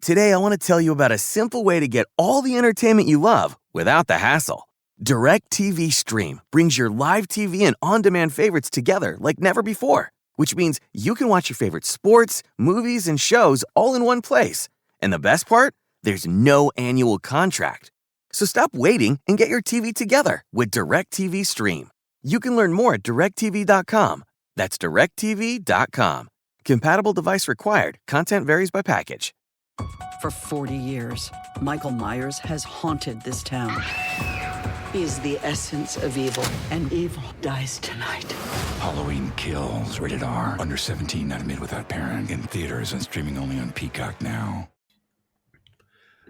Today, I want to tell you about a simple way to get all the entertainment you love without the hassle. DirecTV Stream brings your live TV and on-demand favorites together like never before, which means you can watch your favorite sports, movies, and shows all in one place. And the best part? There's no annual contract. So stop waiting and get your TV together with DirecTV Stream. You can learn more at directtv.com. That's directtv.com. Compatible device required. Content varies by package. For 40 years, Michael Myers has haunted this town. He's the essence of evil, and evil dies tonight. Halloween Kills, rated R. Under 17, not admitted without parent. In theaters and streaming only on Peacock now.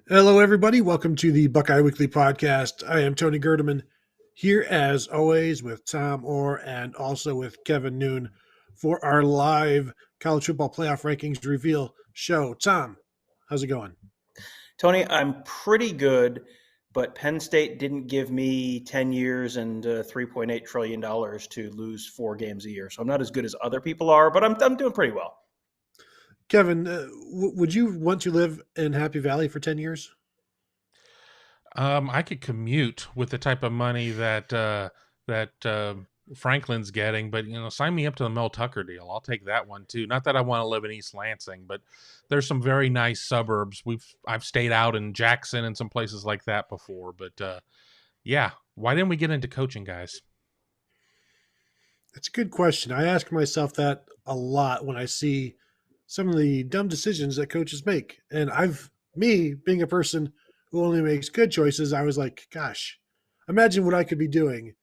Hello, everybody. Welcome to the Buckeye Weekly Podcast. I am Tony Gerdeman, here as always with Tom Orr and also with Kevin Noon for our live college football playoff rankings reveal show. Tom, how's it going? Tony, I'm pretty good, but Penn State didn't give me 10 years and $3.8 trillion to lose 4 games a year. So I'm not as good as other people are, but I'm doing pretty well. Kevin, would you want to live in Happy Valley for 10 years? I could commute with the type of money that Franklin's getting, but sign me up to the Mel Tucker deal. I'll take that one too. Not that I want to live in East Lansing, but there's some very nice suburbs. I've stayed out in Jackson and some places like that before. But yeah, why didn't we get into coaching, guys? That's a good question. I ask myself that a lot when I see some of the dumb decisions that coaches make. And me being a person who only makes good choices, I was like, gosh, imagine what I could be doing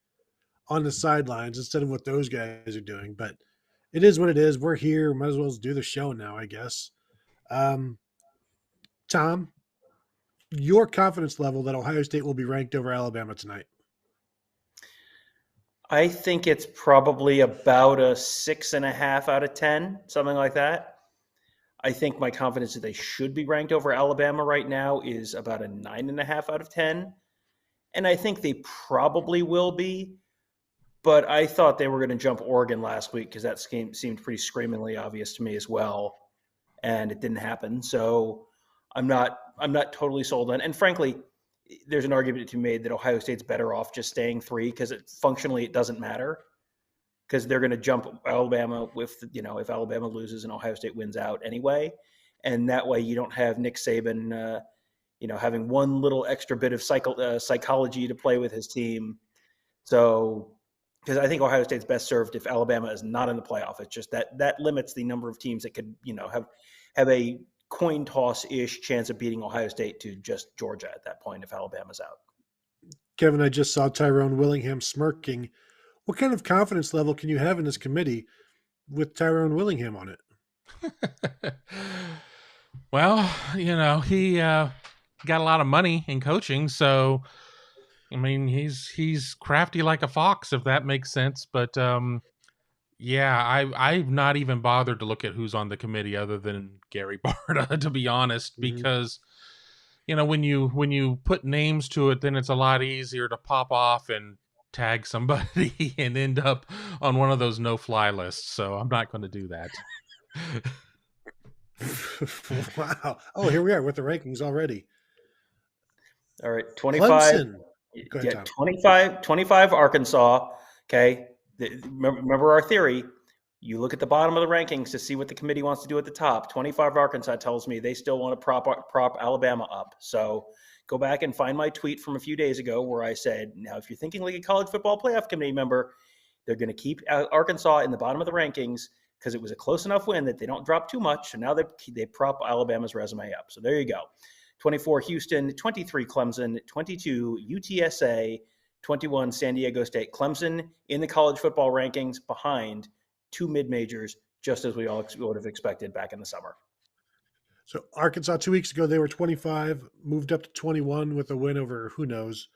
on the sidelines instead of what those guys are doing. But it is what it is. We're here. Might as well do the show now, I guess. Tom, your confidence level that Ohio State will be ranked over Alabama tonight? I think it's probably about a 6.5 out of 10, something like that. I think my confidence that they should be ranked over Alabama right now is about a 9.5 out of 10. And I think they probably will be. But I thought they were going to jump Oregon last week because that seemed pretty screamingly obvious to me as well, and it didn't happen. So I'm not totally sold on. And frankly, there's an argument to be made that Ohio State's better off just staying 3 because functionally it doesn't matter because they're going to jump Alabama if Alabama loses and Ohio State wins out anyway, and that way you don't have Nick Saban having one little extra bit of psychology to play with his team. So. Because I think Ohio State's best served if Alabama is not in the playoff. It's just that limits the number of teams that could, have a coin toss-ish chance of beating Ohio State to just Georgia at that point if Alabama's out. Kevin, I just saw Tyrone Willingham smirking. What kind of confidence level can you have in this committee with Tyrone Willingham on it? Well, he got a lot of money in coaching, so – I mean, he's crafty like a fox, if that makes sense. But yeah, I've not even bothered to look at who's on the committee other than Gary Barta, to be honest, because when you put names to it, then it's a lot easier to pop off and tag somebody and end up on one of those no-fly lists. So I'm not going to do that. Wow! Oh, here we are with the rankings already. All right, 25. Clemson. Yeah, 25 Arkansas. Okay. Remember our theory. You look at the bottom of the rankings to see what the committee wants to do at the top. 25 Arkansas tells me they still want to prop Alabama up. So go back and find my tweet from a few days ago where I said, now, if you're thinking like a college football playoff committee member, they're going to keep Arkansas in the bottom of the rankings because it was a close enough win that they don't drop too much. And now they prop Alabama's resume up. So there you go. 24 Houston, 23 Clemson, 22 UTSA, 21 San Diego State. Clemson in the college football rankings behind 2 mid-majors, just as we all would have expected back in the summer. So Arkansas 2 weeks ago, they were 25, moved up to 21 with a win over who knows,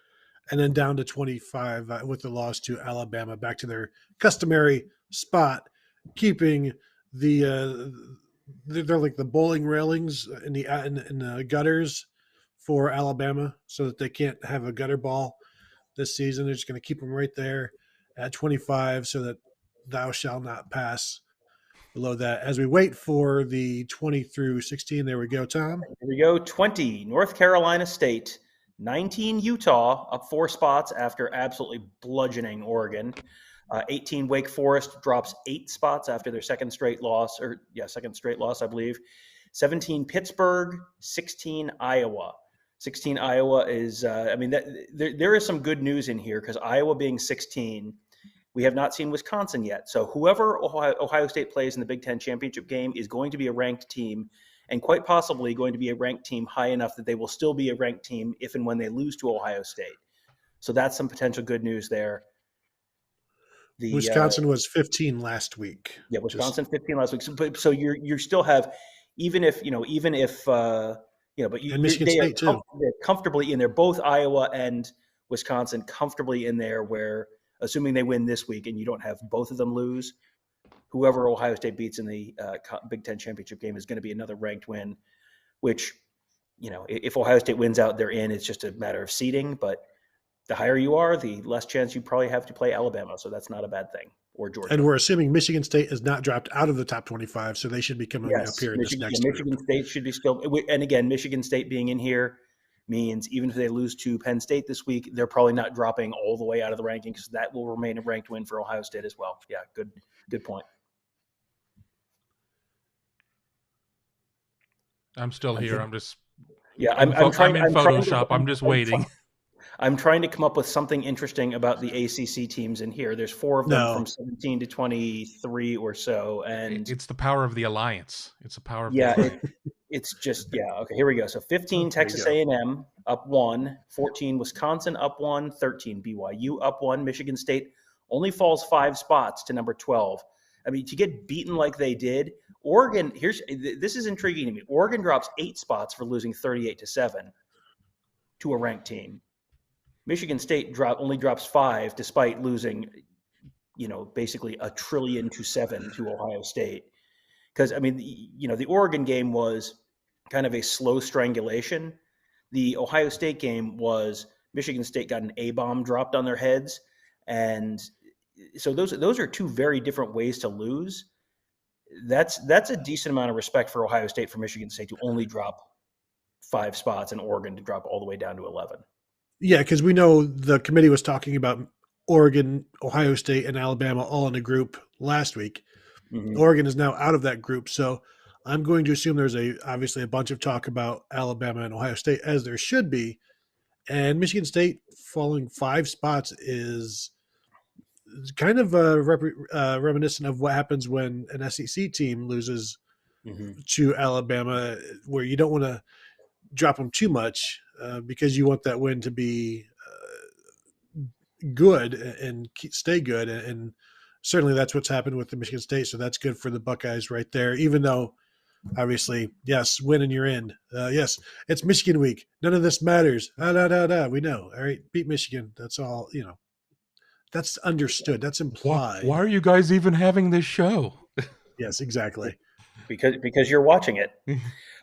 and then down to 25 with the loss to Alabama, back to their customary spot, keeping they're like the bowling railings in the gutters for Alabama so that they can't have a gutter ball this season. They're just going to keep them right there at 25 so that thou shalt not pass below that. As we wait for the 20 through 16, there we go, Tom. Here we go. 20, North Carolina State. 19, Utah, up 4 spots after absolutely bludgeoning Oregon. 18, Wake Forest drops 8 spots after their second straight loss, I believe. 17, Pittsburgh. 16, Iowa. 16, Iowa is, there is some good news in here because Iowa being 16, we have not seen Wisconsin yet. So whoever Ohio State plays in the Big Ten championship game is going to be a ranked team, and quite possibly going to be a ranked team high enough that they will still be a ranked team if and when they lose to Ohio State. So that's some potential good news there. Wisconsin was 15 last week. Yeah, Wisconsin 15 last week. So you still have, but and Michigan State too. They're comfortably in there. Both Iowa and Wisconsin comfortably in there. Where assuming they win this week and you don't have both of them lose, whoever Ohio State beats in the Big Ten championship game is going to be another ranked win. Which, if Ohio State wins out, they're in. It's just a matter of seeding. But the higher you are, the less chance you probably have to play Alabama. So that's not a bad thing. Or Georgia. And we're assuming Michigan State is not dropped out of the top 25, so they should be coming up here in this next Michigan State should be still. And again, Michigan State being in here means even if they lose to Penn State this week, they're probably not dropping all the way out of the rankings. So that will remain a ranked win for Ohio State as well. Yeah, good point. I'm still here. I'm just. Yeah, I'm in Photoshop. I'm just waiting. I'm trying to come up with something interesting about the ACC teams in here. There's 4 of them from 17 to 23 or so, and it's the power of the alliance. It's the power of it's just okay. Here we go. So 15 Texas A&M up 1, 14 Wisconsin up 1, 13 BYU up 1. Michigan State only falls 5 spots to number 12. I mean, to get beaten like they did, Oregon. This is intriguing to me. Oregon drops 8 spots for losing 38-7 to a ranked team. Michigan State only drops 5 despite losing, basically 1 trillion to 7 to Ohio State. Because, the Oregon game was kind of a slow strangulation. The Ohio State game was Michigan State got an A-bomb dropped on their heads. And so those are 2 very different ways to lose. That's a decent amount of respect for Ohio State for Michigan State to only drop 5 spots and Oregon to drop all the way down to 11. Yeah, because we know the committee was talking about Oregon, Ohio State, and Alabama all in a group last week. Mm-hmm. Oregon is now out of that group, so I'm going to assume there's obviously a bunch of talk about Alabama and Ohio State, as there should be. And Michigan State falling 5 spots is kind of reminiscent of what happens when an SEC team loses to Alabama, where you don't want to drop them too much. Because you want that win to be good and stay good. And certainly that's what's happened with the Michigan State. So that's good for the Buckeyes right there, even though obviously, yes, win and you're in. Yes, it's Michigan week. None of this matters. We know. All right, beat Michigan. That's all, that's understood. That's implied. Why are you guys even having this show? Yes, exactly. Because you're watching it.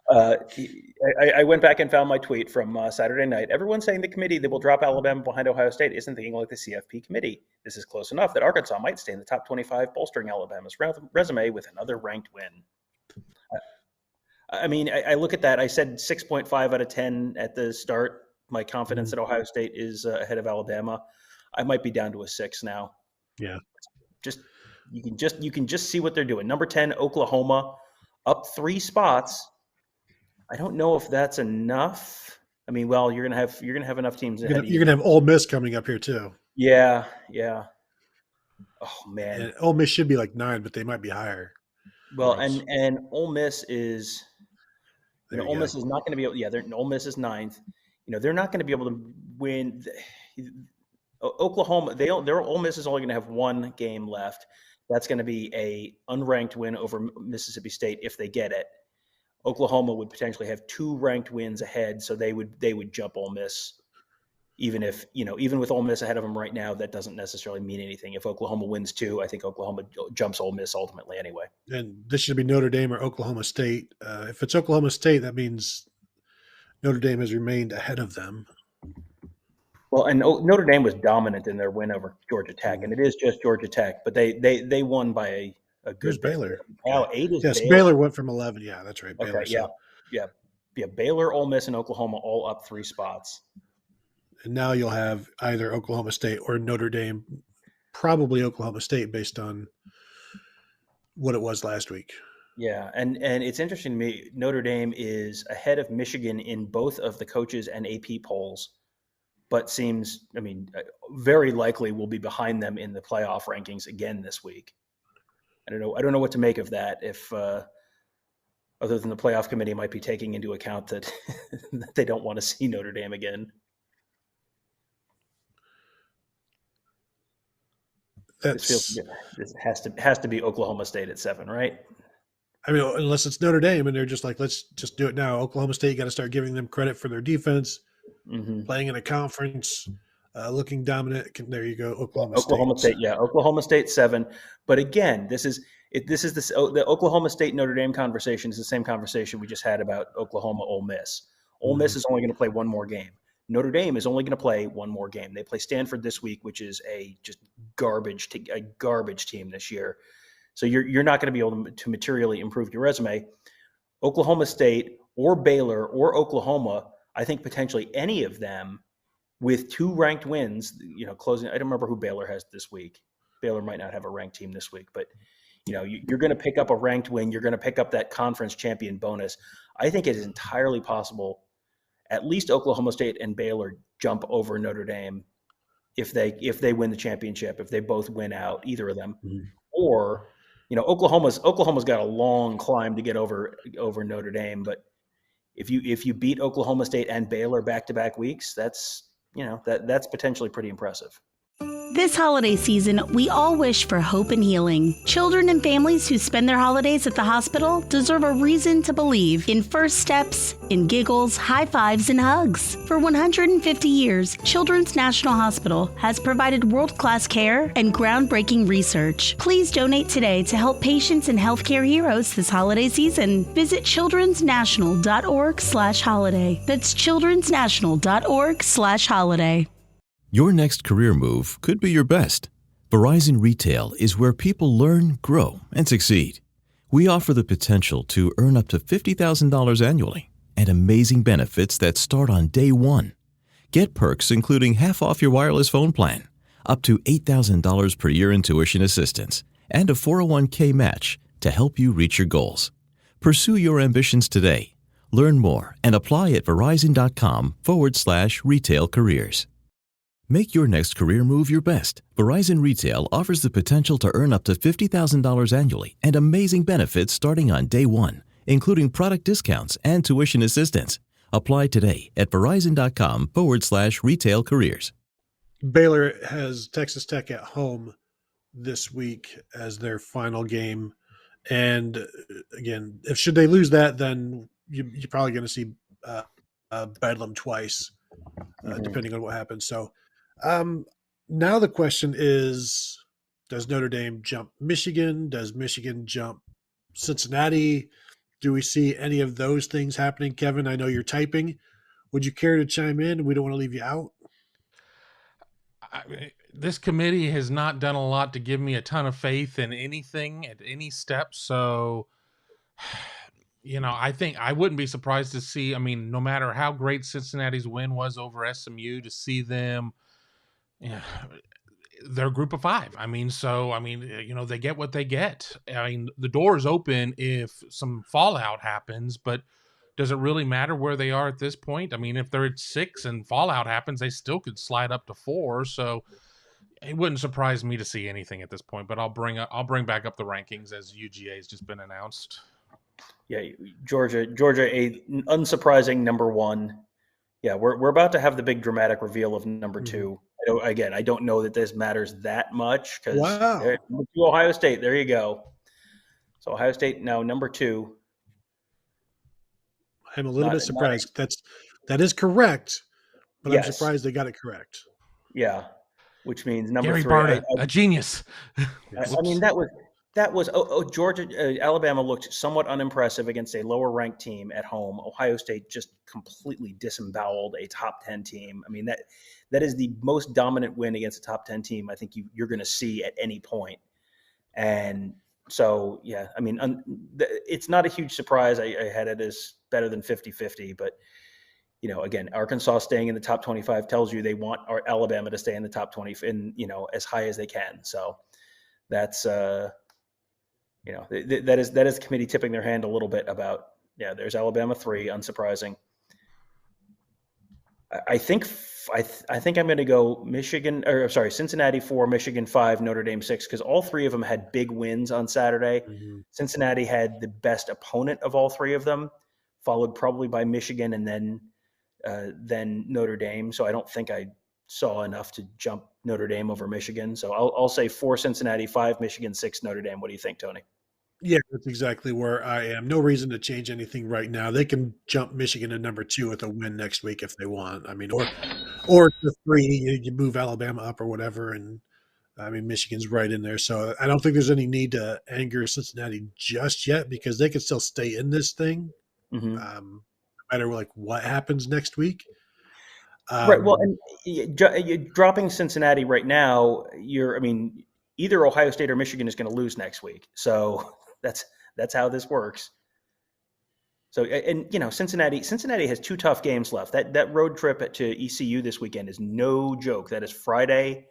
I went back and found my tweet from Saturday night. Everyone's saying the committee that will drop Alabama behind Ohio State isn't thinking like the CFP committee. This is close enough that Arkansas might stay in the top 25, bolstering Alabama's resume with another ranked win. I look at that. I said 6.5 out of 10 at the start. My confidence that Ohio State is ahead of Alabama. I might be down to a 6 now. Yeah. You can just see what they're doing. Number 10, Oklahoma, up 3 spots. I don't know if that's enough. You're gonna have enough teams. You're gonna have Ole Miss coming up here too. Yeah. Oh man, and Ole Miss should be like 9, but they might be higher. Well, and Ole Miss is, Ole Miss is not going to be able. Yeah, Ole Miss is 9th. They're not going to be able to win. Oklahoma, their Ole Miss is only going to have 1 game left. That's going to be a unranked win over Mississippi State if they get it. Oklahoma would potentially have 2 ranked wins ahead, so they would jump Ole Miss. Even with Ole Miss ahead of them right now, that doesn't necessarily mean anything. If Oklahoma wins 2, I think Oklahoma jumps Ole Miss ultimately anyway. And this should be Notre Dame or Oklahoma State. If it's Oklahoma State, that means Notre Dame has remained ahead of them. Well, and Notre Dame was dominant in their win over Georgia Tech, and it is just Georgia Tech, but they won by a Here's good Baylor. Now 8 is Yes, Baylor. Baylor went from 11. Yeah, that's right. Okay, Baylor. yeah. Baylor, Ole Miss, and Oklahoma all up 3 spots. And now you'll have either Oklahoma State or Notre Dame, probably Oklahoma State based on what it was last week. Yeah, and it's interesting to me, Notre Dame is ahead of Michigan in both of the coaches and AP polls, but seems, very likely will be behind them in the playoff rankings again this week. I don't know what to make of that, if other than the playoff committee might be taking into account that, that they don't want to see Notre Dame again. This has to be Oklahoma State at 7, right? I mean, unless it's Notre Dame and they're just like, let's just do it now. Oklahoma State got to start giving them credit for their defense, playing in a conference, looking dominant. There you go, Oklahoma State. Yeah, Oklahoma State 7. But again, this is the Oklahoma State Notre Dame conversation is the same conversation we just had about Oklahoma Ole Miss. Ole Miss is only going to play one more game. Notre Dame is only going to play one more game. They play Stanford this week, which is a garbage team this year. So you're not going to be able to materially improve your resume. Oklahoma State or Baylor or Oklahoma, I think potentially any of them with 2 ranked wins, closing. I don't remember who Baylor has this week. Baylor might not have a ranked team this week, but you're going to pick up a ranked win. You're going to pick up that conference champion bonus. I think it is entirely possible at least Oklahoma State and Baylor jump over Notre Dame if they win the championship, if they both win out, either of them, or Oklahoma's got a long climb to get over Notre Dame. But if you beat Oklahoma State and Baylor back-to-back weeks, that's potentially pretty impressive. This holiday season, we all wish for hope and healing. Children and families who spend their holidays at the hospital deserve a reason to believe in first steps, in giggles, high fives, and hugs. For 150 years, Children's National Hospital has provided world-class care and groundbreaking research. Please donate today to help patients and healthcare heroes this holiday season. Visit childrensnational.org/holiday. That's childrensnational.org/holiday. Your next career move could be your best. Verizon Retail is where people learn, grow, and succeed. We offer the potential to earn up to $50,000 annually and amazing benefits that start on day one. Get perks including half off your wireless phone plan, up to $8,000 per year in tuition assistance, and a 401k match to help you reach your goals. Pursue your ambitions today. Learn more and apply at verizon.com/retail careers. Make your next career move your best. Verizon Retail offers the potential to earn up to $50,000 annually and amazing benefits starting on day one, including product discounts and tuition assistance. Apply today at verizon.com/retail careers. Baylor has Texas Tech at home this week as their final game. And again, should they lose that, then you're probably going to see Bedlam twice, depending on what happens. So, now the question is, does Notre Dame jump Michigan? Does Michigan jump Cincinnati? Do we see any of those things happening? Kevin, I know you're typing. Would you care to chime in? We don't want to leave you out. This committee has not done a lot to give me a ton of faith in anything at any step. So, I think I wouldn't be surprised to see, no matter how great Cincinnati's win was over SMU, to see them, they're a group of 5. They get what they get. The door is open if some fallout happens, but does it really matter where they are at this point? If they're at 6 and fallout happens, they still could slide up to 4. So it wouldn't surprise me to see anything at this point, but I'll bring back up the rankings as UGA has just been announced. Yeah, Georgia, a unsurprising number 1. Yeah, we're about to have the big dramatic reveal of number 2. I don't know that this matters that much because Ohio State. There you go. So Ohio State now number 2. I'm a little bit surprised. That is correct, but yes. I'm surprised they got it correct. Yeah, which means number Gary 3. Barta, a genius. That was Georgia, Alabama looked somewhat unimpressive against a lower ranked team at home. Ohio State just completely disemboweled a top 10 team. That is the most dominant win against a top 10 team I think you're going to see at any point. And So, yeah, I mean, it's not a huge surprise. I had it as better than 50-50, but, again, Arkansas staying in the top 25 tells you they want Alabama to stay in the top 20 and, as high as they can. So that's, that is the committee tipping their hand a little bit about, there's Alabama 3, unsurprising. I think I'm going to go Cincinnati 4, Michigan 5, Notre Dame 6, because all three of them had big wins on Saturday. Mm-hmm. Cincinnati had the best opponent of all three of them, followed probably by Michigan and then Notre Dame. So I don't think I saw enough to jump Notre Dame over Michigan. So I'll say 4 Cincinnati, 5 Michigan, 6 Notre Dame. What do you think, Tony? Yeah, that's exactly where I am. No reason to change anything right now. They can jump Michigan to number 2 with a win next week if they want. I mean, or to 3, you move Alabama up or whatever, and I mean Michigan's right in there. So I don't think there's any need to anger Cincinnati just yet because they can still stay in this thing, no matter what happens next week. Right. Well, and you're dropping Cincinnati right now. Either Ohio State or Michigan is going to lose next week. So that's how this works. So, and Cincinnati has 2 tough games left. That road trip to ECU this weekend is no joke. That is Friday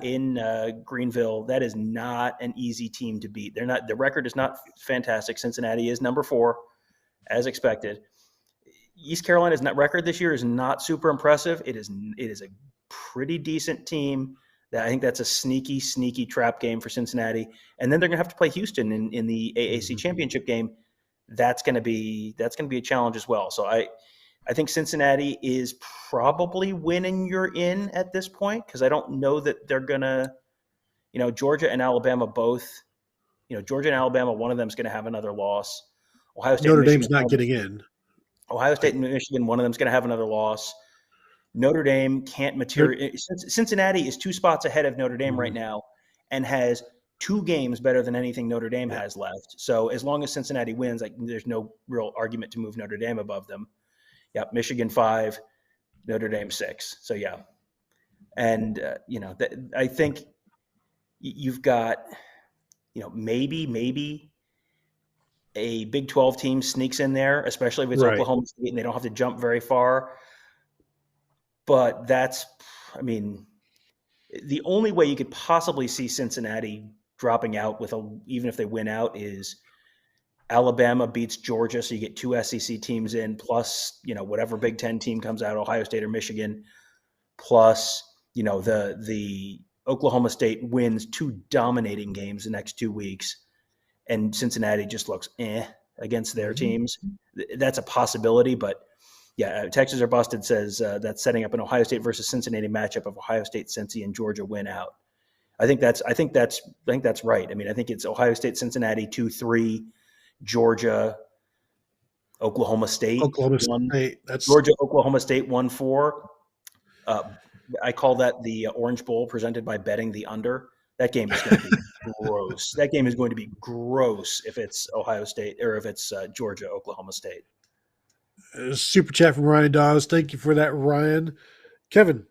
in Greenville. That is not an easy team to beat. The record is not fantastic. Cincinnati is number 4, as expected. East Carolina's net record this year is not super impressive. It is a pretty decent team. I think that's a sneaky trap game for Cincinnati. And then they're going to have to play Houston in the AAC championship game. That's going to be a challenge as well. So I think Cincinnati is probably winning you're in at this point because I don't know that they're going to, Georgia and Alabama both, Georgia and Alabama, one of them is going to have another loss. Ohio State, Notre Dame's not getting in. Ohio State and Michigan, one of them is going to have another loss. Notre Dame can't Cincinnati is 2 spots ahead of Notre Dame right now and has 2 games better than anything Notre Dame has left. So as long as Cincinnati wins, there's no real argument to move Notre Dame above them. Yeah, Michigan 5, Notre Dame 6. So yeah, and I think you've got maybe a Big 12 team sneaks in there, especially if it's Oklahoma State and they don't have to jump very far. But the only way you could possibly see Cincinnati dropping out even if they win out is Alabama beats Georgia. So you get 2 SEC teams in plus, whatever Big 10 team comes out, Ohio State or Michigan, plus, the Oklahoma State wins 2 dominating games the next 2 weeks. And Cincinnati just looks against their teams. That's a possibility, but yeah, Texas or Busted says that's setting up an Ohio State versus Cincinnati matchup of Ohio State, Cincy, and Georgia win out. I think that's right. I mean, I think it's Ohio State, Cincinnati 2-3, Georgia, Oklahoma State. Georgia, Oklahoma State 1-4. I call that the Orange Bowl presented by betting the under. That game is going to be gross. That game is going to be gross if it's Ohio State or if it's Georgia, Oklahoma State. Super chat from Ryan Dawes. Thank you for that, Ryan. Kevin,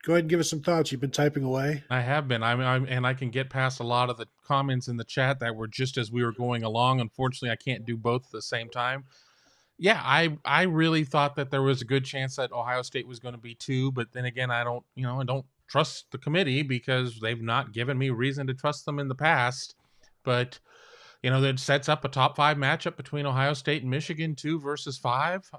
go ahead and give us some thoughts. You've been typing away. I have been. And I can get past a lot of the comments in the chat that were just as we were going along. Unfortunately, I can't do both at the same time. Yeah, I really thought that there was a good chance that Ohio State was going to be 2, but then again, I don't trust the committee because they've not given me reason to trust them in the past. But that sets up a top 5 matchup between Ohio State and Michigan, 2 versus 5.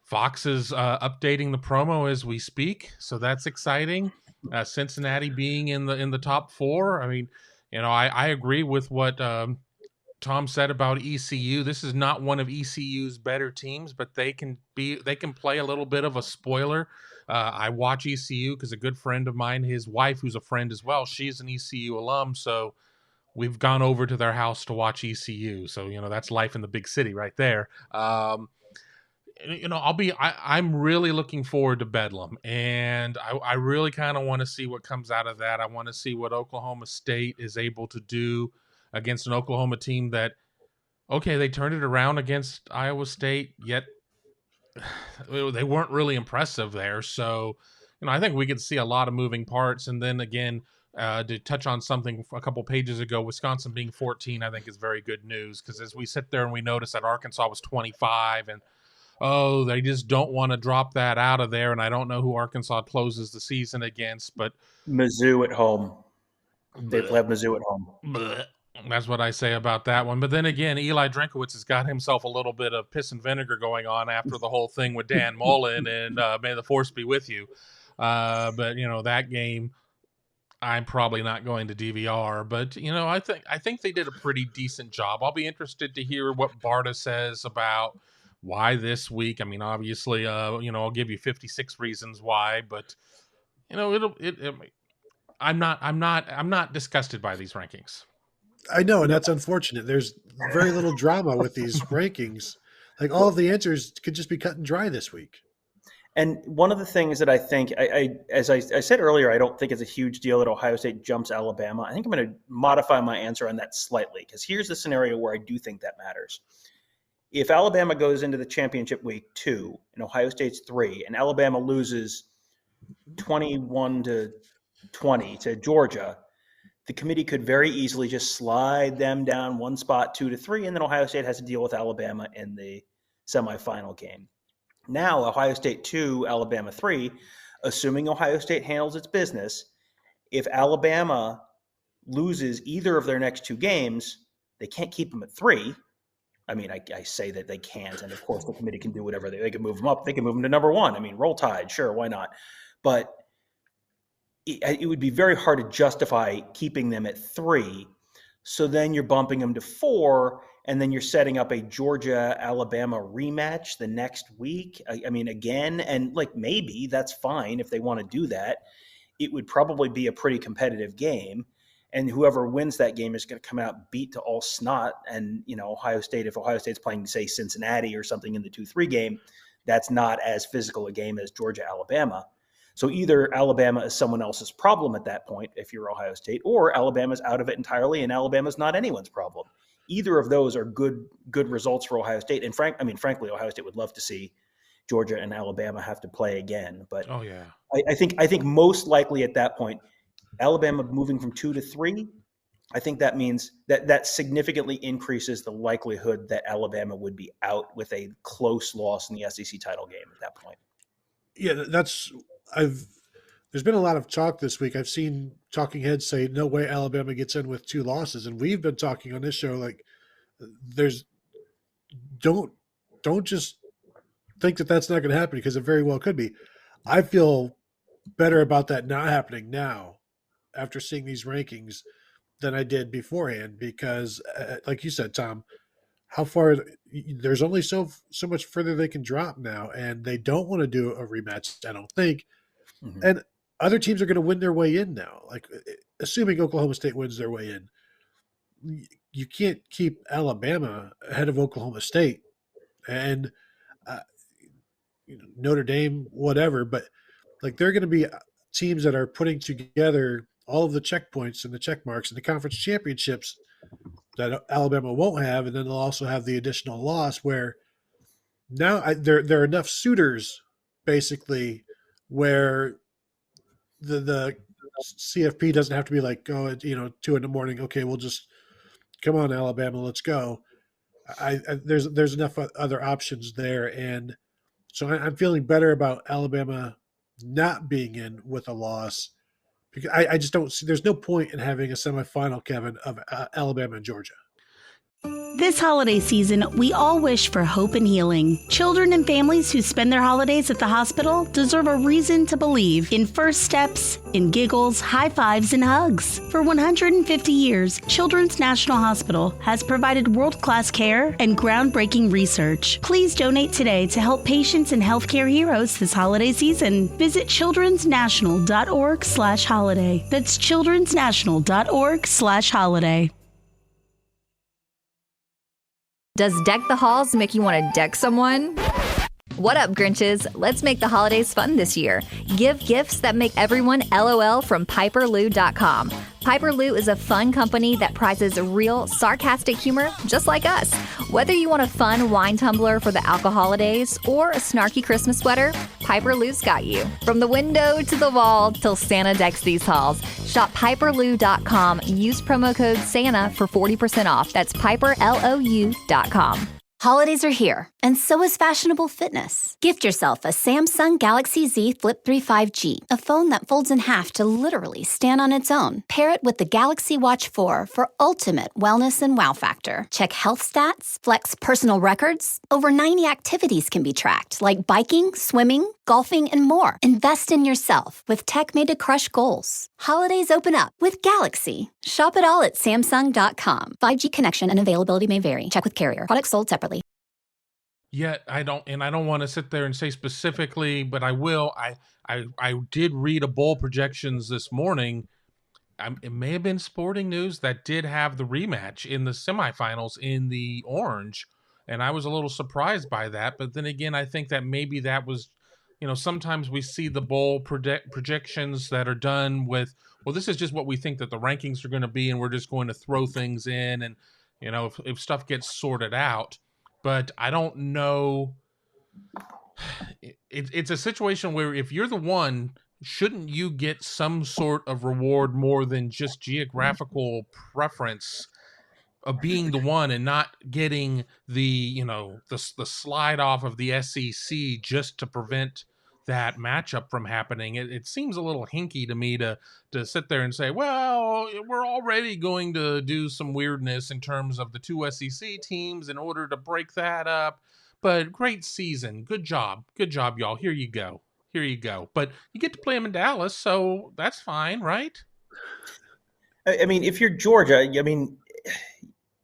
Fox is updating the promo as we speak, so that's exciting. Cincinnati being in the top 4. I mean, I agree with what Tom said about ECU. This is not one of ECU's better teams, but they can play a little bit of a spoiler. I watch ECU because a good friend of mine, his wife, who's a friend as well, she's an ECU alum, so we've gone over to their house to watch ECU. So, that's life in the big city right there. I'm really looking forward to Bedlam, and I really kind of want to see what comes out of that. I want to see what Oklahoma State is able to do against an Oklahoma team that, okay, they turned it around against Iowa State, yet they weren't really impressive there. So, I think we could see a lot of moving parts. And then again, To touch on something a couple pages ago, Wisconsin being 14, I think is very good news, because as we sit there and we notice that Arkansas was 25, and they just don't want to drop that out of there, and I don't know who Arkansas closes the season against, but Mizzou at home. They'll have Mizzou at home. That's what I say about that one. But then again, Eli Drinkowitz has got himself a little bit of piss and vinegar going on after the whole thing with Dan Mullen, and may the force be with you. But that game, I'm probably not going to DVR, but I think they did a pretty decent job. I'll be interested to hear what Barta says about why this week. I mean, obviously, I'll give you 56 reasons why, but I'm not disgusted by these rankings. I know, and that's unfortunate. There's very little drama with these rankings. Like, all of the answers could just be cut and dry this week. And one of the things that I think, as I said earlier, I don't think it's a huge deal that Ohio State jumps Alabama. I think I'm going to modify my answer on that slightly, because here's the scenario where I do think that matters. If Alabama goes into the championship week 2 and Ohio State's 3, and Alabama loses 21-20 to Georgia, the committee could very easily just slide them down one spot 2-3, and then Ohio State has to deal with Alabama in the semifinal game. Now, Ohio State 2, Alabama 3, assuming Ohio State handles its business, if Alabama loses either of their next 2 games, they can't keep them at 3. I mean, I say that they can't, and of course the committee can do whatever. They can move them up. They can move them to number 1. I mean, roll tide, sure, why not? But it would be very hard to justify keeping them at 3. So then you're bumping them to 4, and then you're setting up a Georgia-Alabama rematch the next week. I mean, again, and maybe that's fine if they want to do that. It would probably be a pretty competitive game, and whoever wins that game is going to come out beat to all snot. And, Ohio State, if Ohio State's playing, say, Cincinnati or something in the 2-3 game, that's not as physical a game as Georgia-Alabama. So either Alabama is someone else's problem at that point, if you're Ohio State, or Alabama's out of it entirely and Alabama's not anyone's problem. Either of those are good results for Ohio State. And frankly, Ohio State would love to see Georgia and Alabama have to play again. But I think most likely at that point, Alabama moving from 2 to 3, I think that means that significantly increases the likelihood that Alabama would be out with a close loss in the SEC title game at that point. Yeah, there's been a lot of talk this week. I've seen talking heads say, no way Alabama gets in with 2 losses. And we've been talking on this show, don't just think that that's not going to happen, because it very well could be. I feel better about that not happening now after seeing these rankings than I did beforehand, because like you said, Tom, there's only so much further they can drop now, and they don't want to do a rematch, I don't think. Mm-hmm. And other teams are going to win their way in now. Assuming Oklahoma State wins their way in, you can't keep Alabama ahead of Oklahoma State and Notre Dame, whatever. But there are going to be teams that are putting together all of the checkpoints and the check marks and the conference championships that Alabama won't have, and then they'll also have the additional loss where now there are enough suitors, basically, where the CFP doesn't have to be 2 in the morning. Okay, we'll just come on, Alabama, let's go. There's enough other options there, and so I'm feeling better about Alabama not being in with a loss, because I just don't see. There's no point in having a semifinal, Kevin, of Alabama and Georgia. This holiday season, we all wish for hope and healing. Children and families who spend their holidays at the hospital deserve a reason to believe in first steps, in giggles, high fives, and hugs. For 150 years, Children's National Hospital has provided world-class care and groundbreaking research. Please donate today to help patients and healthcare heroes this holiday season. Visit childrensnational.org/holiday. That's childrensnational.org/holiday. Does Deck the Halls make you want to deck someone? What up, Grinches? Let's make the holidays fun this year. Give gifts that make everyone LOL from PiperLou.com. Piper Lou is a fun company that prizes real, sarcastic humor just like us. Whether you want a fun wine tumbler for the alcohol holidays or a snarky Christmas sweater, Piper Lou's got you. From the window to the wall till Santa decks these halls. Shop piperlou.com. Use promo code SANTA for 40% off. That's piperlou.com. Holidays are here, and so is fashionable fitness. Gift yourself a Samsung Galaxy Z Flip 3 5G, a phone that folds in half to literally stand on its own. Pair it with the Galaxy Watch 4 for ultimate wellness and wow factor. Check health stats, flex personal records. Over 90 activities can be tracked, like biking, swimming, golfing, and more. Invest in yourself with tech made to crush goals. Holidays open up with Galaxy. Shop it all at Samsung.com. 5G connection and availability may vary. Check with carrier. Products sold separately. Yet I don't want to sit there and say specifically, but I will. I did read a bowl projections this morning. It may have been Sporting News that did have the rematch in the semifinals in the orange, and I was a little surprised by that. But then again, I think that maybe that was, sometimes we see the bowl projections that are done with, well, this is just what we think that the rankings are going to be, and we're just going to throw things in, and if stuff gets sorted out. But I don't know. It's a situation where if you're the one, shouldn't you get some sort of reward more than just geographical preference of being the one and not getting the slide off of the SEC just to prevent that matchup from happening? It seems a little hinky to me to sit there and say, well, we're already going to do some weirdness in terms of the two SEC teams in order to break that up. But great season. Good job, y'all. Here you go. But you get to play them in Dallas, so that's fine, right? I mean, if you're Georgia,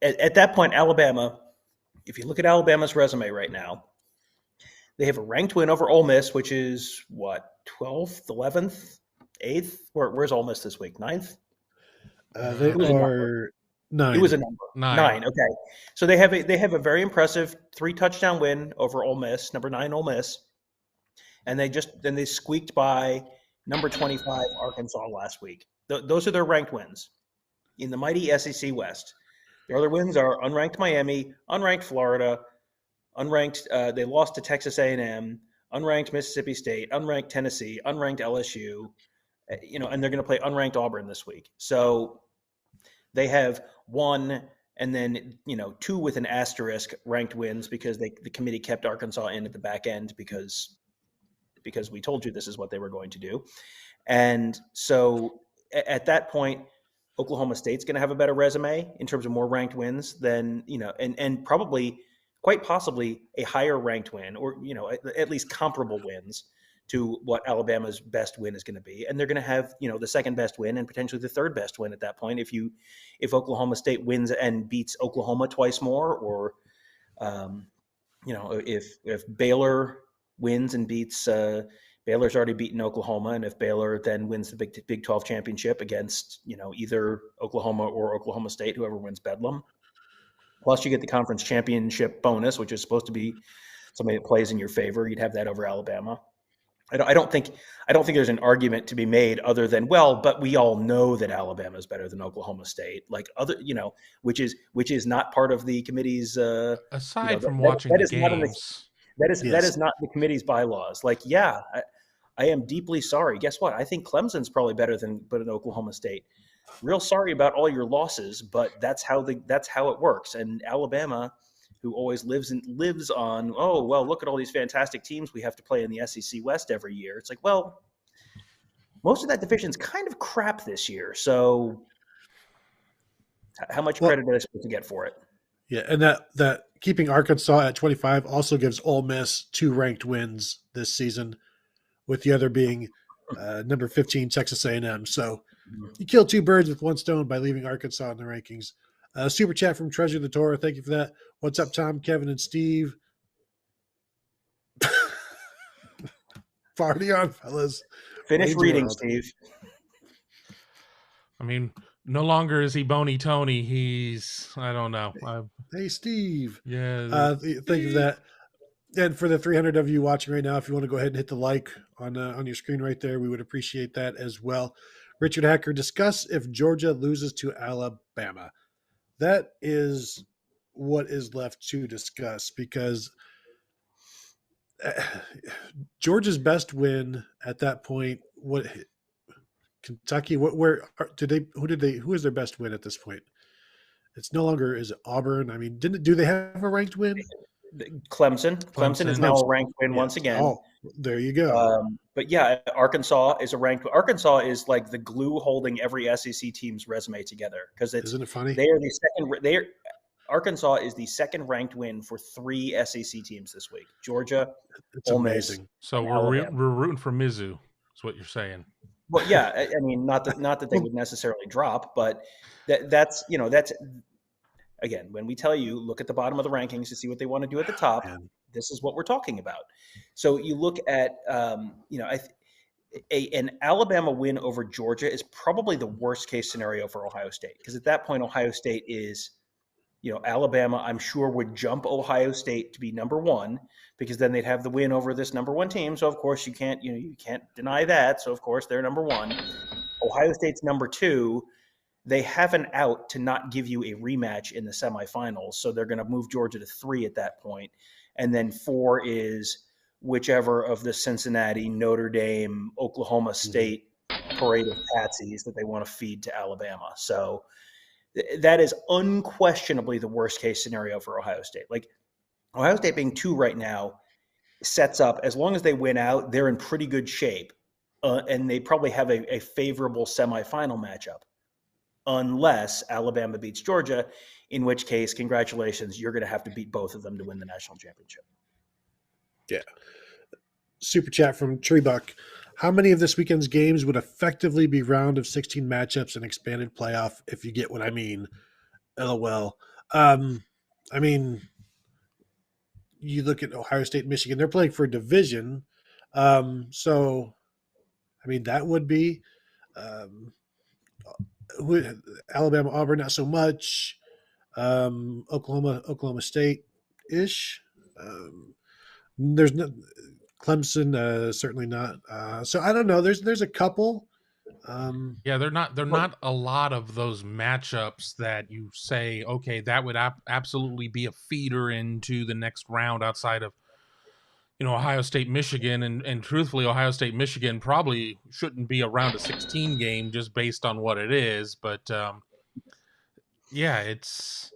at that point, Alabama, if you look at Alabama's resume right now, they have a ranked win over Ole Miss, which is what, 12th, 11th, 8th? Where's Ole Miss this week? 9th? They are 9. It was a number. 9. Okay. So they have a very impressive 3-touchdown win over Ole Miss, number 9 Ole Miss. And they squeaked by number 25 Arkansas last week. Those are their ranked wins in the mighty SEC West. Their other wins are unranked Miami, unranked Florida, unranked, they lost to Texas A&M, unranked Mississippi State, unranked Tennessee, unranked LSU, and they're going to play unranked Auburn this week. So they have 1 and then, 2 with an asterisk ranked wins because the committee kept Arkansas in at the back end because we told you this is what they were going to do. And so at that point, Oklahoma State's going to have a better resume in terms of more ranked wins than, and probably quite possibly a higher ranked win or, at least comparable wins to what Alabama's best win is going to be. And they're going to have, the second best win and potentially the third best win at that point. If Oklahoma State wins and beats Oklahoma twice more, or, if Baylor wins and beats, Baylor's already beaten Oklahoma. And if Baylor then wins the Big 12 championship against, either Oklahoma or Oklahoma State, whoever wins Bedlam, plus you get the conference championship bonus, which is supposed to be somebody that plays in your favor. You'd have that over Alabama. I don't think there's an argument to be made other than, well, but we all know that Alabama is better than Oklahoma State, which is not part of the committee's. Aside from watching the games, that is not the committee's bylaws. I am deeply sorry. Guess what? I think Clemson's probably better than Oklahoma State. Real sorry about all your losses, but that's how it works. And Alabama, who always lives on, oh, well, look at all these fantastic teams we have to play in the SEC West every year. It's like, well, most of that division's kind of crap this year. So how much credit are I supposed to get for it? Yeah, and that keeping Arkansas at 25 also gives Ole Miss 2 ranked wins this season, with the other being number 15 Texas A&M. So you kill 2 birds with 1 stone by leaving Arkansas in the rankings. Super chat from Treasure the Torah. Thank you for that. What's up, Tom, Kevin, and Steve? Party on, fellas. Finish reading, Steve. I mean, no longer is he Bony Tony. He's, I don't know. Hey, Steve. Yeah. Thank you for that. And for the 300 of you watching right now, if you want to go ahead and hit the like on your screen right there, we would appreciate that as well. Richard Hacker, discuss if Georgia loses to Alabama. That is what is left to discuss, because Georgia's best win at that point, Kentucky, who is their best win at this point? It's no longer, is it Auburn? I mean, do they have a ranked win? Clemson is now a ranked win once again. Oh, there you go. But yeah, Arkansas is a ranked. Arkansas is like the glue holding every SEC team's resume together, because isn't it funny? They are the second. Arkansas is the second ranked win for 3 SEC teams this week. Georgia, it's Ole amazing. Miss, so we're rooting for Mizzou. Is what you're saying? Well, yeah. I mean, not that they would necessarily drop, but that's again, when we tell you, look at the bottom of the rankings to see what they want to do at the top, this is what we're talking about. So you look at, an Alabama win over Georgia is probably the worst case scenario for Ohio State, because at that point, Ohio State is, Alabama, I'm sure, would jump Ohio State to be number 1, because then they'd have the win over this number 1 team. So of course you can't deny that. So of course they're number 1. Ohio State's number 2. They have an out to not give you a rematch in the semifinals. So they're going to move Georgia to 3 at that point. And then 4 is whichever of the Cincinnati, Notre Dame, Oklahoma State parade of patsies that they want to feed to Alabama. So that is unquestionably the worst case scenario for Ohio State. Like, Ohio State being 2 right now sets up, as long as they win out, they're in pretty good shape. And they probably have a favorable semifinal matchup, unless Alabama beats Georgia, in which case, congratulations, you're going to have to beat both of them to win the national championship. Yeah. Super chat from Treebuck. How many of this weekend's games would effectively be round of 16 matchups and expanded playoff, if you get what I mean? LOL. I mean, you look at Ohio State, Michigan, they're playing for a division. So, I mean, that would be Alabama, Auburn, not so much. Oklahoma State-ish. There's no Clemson, certainly not. So I don't know. There's a couple. They're not a lot of those matchups that you say, okay, that would absolutely be a feeder into the next round outside of, Ohio State, Michigan, and truthfully, Ohio State, Michigan probably shouldn't be a round of 16 game just based on what it is. But it's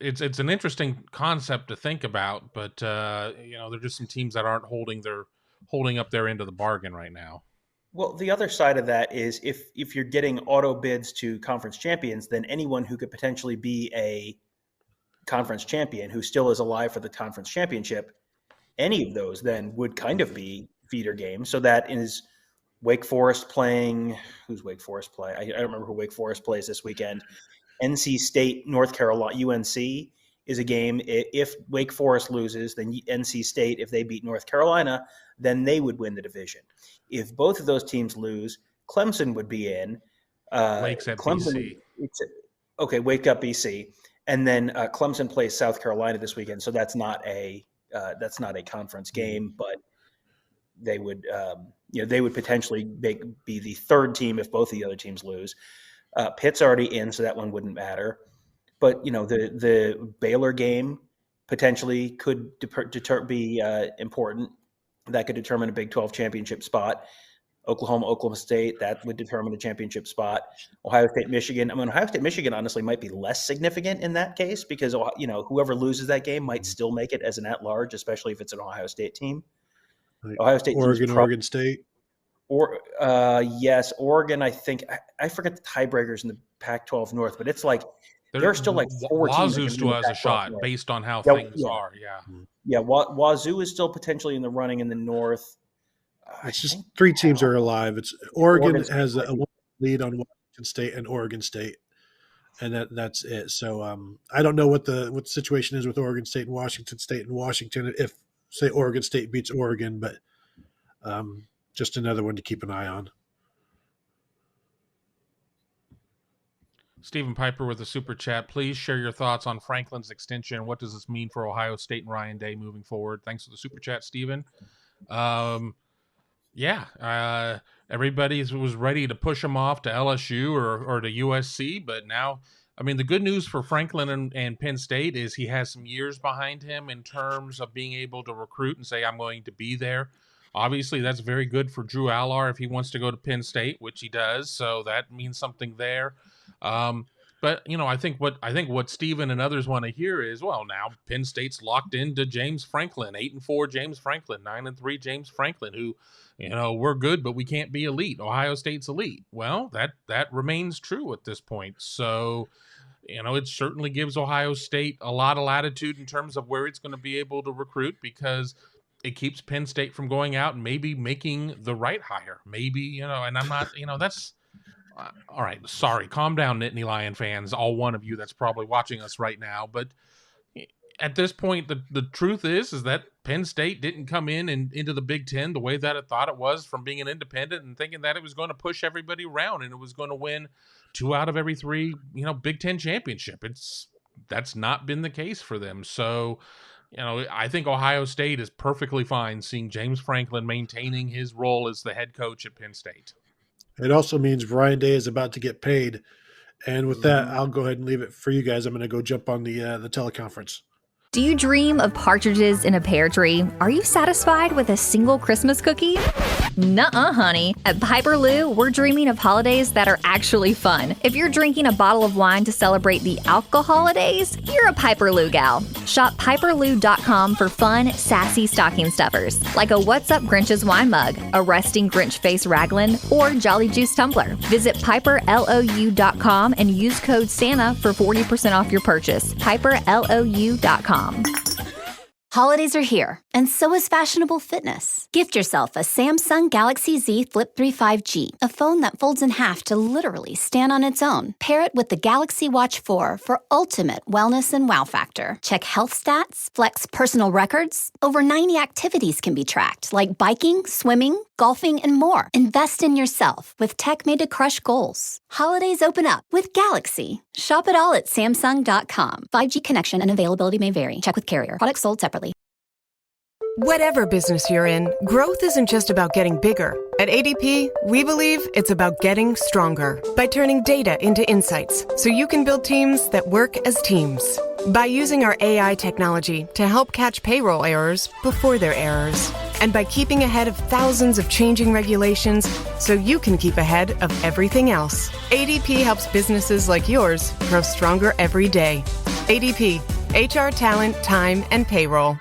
an interesting concept to think about. But they're just some teams that aren't holding up their end of the bargain right now. Well, the other side of that is if you're getting auto bids to conference champions, then anyone who could potentially be a conference champion who still is alive for the conference championship, any of those then would kind of be feeder games. So that is Wake Forest playing. Who's Wake Forest play? I don't remember who Wake Forest plays this weekend. NC State, North Carolina, UNC is a game. If Wake Forest loses, then NC State, if they beat North Carolina, then they would win the division. If both of those teams lose, Clemson would be in. Wake's at Clemson, BC. Wake up BC. And then Clemson plays South Carolina this weekend. So that's not a conference game, but they would potentially be the third team if both of the other teams lose. Pitt's already in, so that one wouldn't matter. But the Baylor game potentially could be important. That could determine a Big 12 championship spot. Oklahoma State, that would determine a championship spot. Ohio State, Michigan. Ohio State, Michigan honestly might be less significant in that case because whoever loses that game might still make it as an at-large, especially if it's an Ohio State team. Ohio State, Oregon State. Yes, Oregon. I think I forget the tiebreakers in the Pac-12 North, but it's like there are still like 4 teams. Wazoo still has a shot North. Based on how things are. Yeah. Wazoo is still potentially in the running in the North. It's just 3 teams are alive. It's Oregon has a lead on Washington State and Oregon State, and that's it. So I don't know what the situation is with Oregon State and Washington if say Oregon State beats Oregon, but just another one to keep an eye on. Stephen Piper with a super chat. Please share your thoughts on Franklin's extension. What does this mean for Ohio State and Ryan Day moving forward? Thanks for the super chat, Stephen. Yeah. Everybody was ready to push him off to LSU or to USC, but now, I mean, the good news for Franklin and Penn State is he has some years behind him in terms of being able to recruit and say, I'm going to be there. Obviously, that's very good for Drew Allar if he wants to go to Penn State, which he does. So that means something there. But I think what Steven and others want to hear is, well, now Penn State's locked into James Franklin, 8-4 James Franklin, 9-3 James Franklin, who, we're good, but we can't be elite. Ohio State's elite. Well, that remains true at this point. So, it certainly gives Ohio State a lot of latitude in terms of where it's going to be able to recruit, because it keeps Penn State from going out and maybe making the right hire. Maybe, and I'm not, that's all right. Sorry. Calm down, Nittany Lion fans, all one of you that's probably watching us right now. But at this point, the truth is that Penn State didn't come into the Big Ten the way that it thought it was, from being an independent and thinking that it was going to push everybody around and it was going to win 2 out of every 3, Big Ten championship. That's not been the case for them. So, I think Ohio State is perfectly fine seeing James Franklin maintaining his role as the head coach at Penn State. It also means Ryan Day is about to get paid. And with that, I'll go ahead and leave it for you guys. I'm going to go jump on the teleconference. Do you dream of partridges in a pear tree? Are you satisfied with a single Christmas cookie? Nuh-uh, honey. At Piper Lou, we're dreaming of holidays that are actually fun. If you're drinking a bottle of wine to celebrate the alcoholidays, you're a Piper Lou gal. Shop piperlou.com for fun, sassy stocking stuffers, like a What's Up Grinch's wine mug, a resting Grinch face raglan, or Jolly Juice tumbler. Visit piperlou.com and use code SANTA for 40% off your purchase. piperlou.com. Holidays are here, and so is fashionable fitness. Gift yourself a Samsung Galaxy Z Flip 3 5G, a phone that folds in half to literally stand on its own. Pair it with the Galaxy Watch 4 for ultimate wellness and wow factor. Check health stats, flex personal records. Over 90 activities can be tracked, like biking, swimming, golfing, and more. Invest in yourself with tech made to crush goals. Holidays open up with Galaxy. Shop it all at Samsung.com. 5G connection and availability may vary. Check with carrier. Products sold separately. Whatever business you're in, growth isn't just about getting bigger. At ADP, we believe it's about getting stronger by turning data into insights so you can build teams that work as teams. By using our AI technology to help catch payroll errors before they're errors. And by keeping ahead of thousands of changing regulations so you can keep ahead of everything else. ADP helps businesses like yours grow stronger every day. ADP, HR, talent, time, and payroll.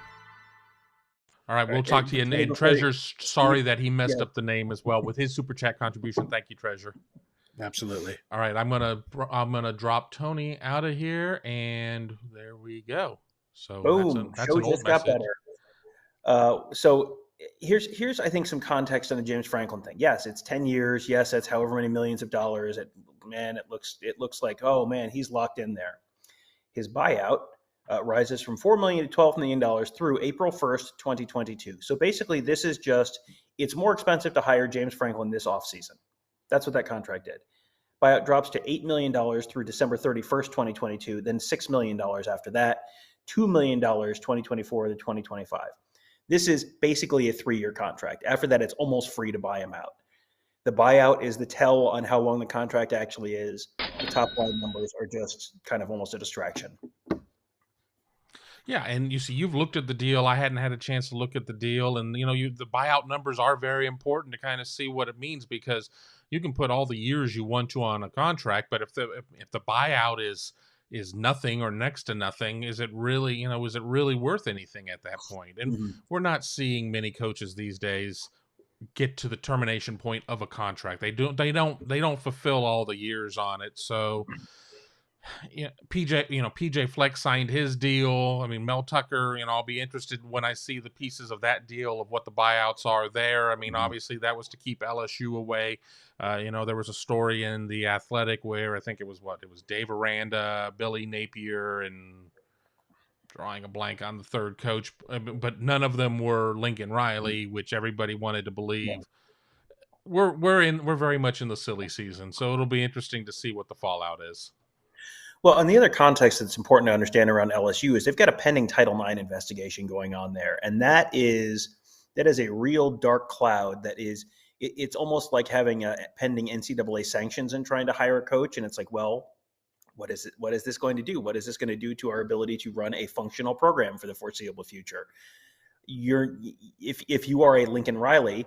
All right, we'll talk to you. And Treasure's sorry that he messed up the name as well with his super chat contribution. Thank you, Treasure. Absolutely. All right, I'm gonna drop Tony out of here, and there we go. So boom, that's show an old just got message. better. So here's I think some context on the James Franklin thing. Yes, it's 10 years. Yes, that's however many millions of dollars. It looks like, oh man, he's locked in there. His buyout rises from $4 million to $12 million through April 1st, 2022. So basically, this is it's more expensive to hire James Franklin this offseason. That's what that contract did. Buyout drops to $8 million through December 31st, 2022, then $6 million after that, $2 million 2024 to 2025. This is basically a 3-year contract. After that, it's almost free to buy him out. The buyout is the tell on how long the contract actually is. The top line numbers are just kind of almost a distraction. Yeah, and you see, you've looked at the deal. I hadn't had a chance to look at the deal, and the buyout numbers are very important to kind of see what it means, because you can put all the years you want to on a contract, but if the buyout is nothing or next to nothing, is it really worth anything at that point? And we're not seeing many coaches these days get to the termination point of a contract. They don't fulfill all the years on it. So PJ Fleck signed his deal. I mean, Mel Tucker, I'll be interested when I see the pieces of that deal of what the buyouts are there. I mean, obviously that was to keep LSU away. There was a story in The Athletic where I think it was Dave Aranda, Billy Napier, and drawing a blank on the third coach, but none of them were Lincoln Riley, which everybody wanted to believe. Yeah. We're very much in the silly season, so it'll be interesting to see what the fallout is. Well, and the other context that's important to understand around LSU is they've got a pending Title IX investigation going on there. And that is that is a real dark cloud. That is, it's almost like having a pending NCAA sanctions and trying to hire a coach. And it's like, well, what is it? What is this going to do? What is this going to do to our ability to run a functional program for the foreseeable future? If you are a Lincoln Riley,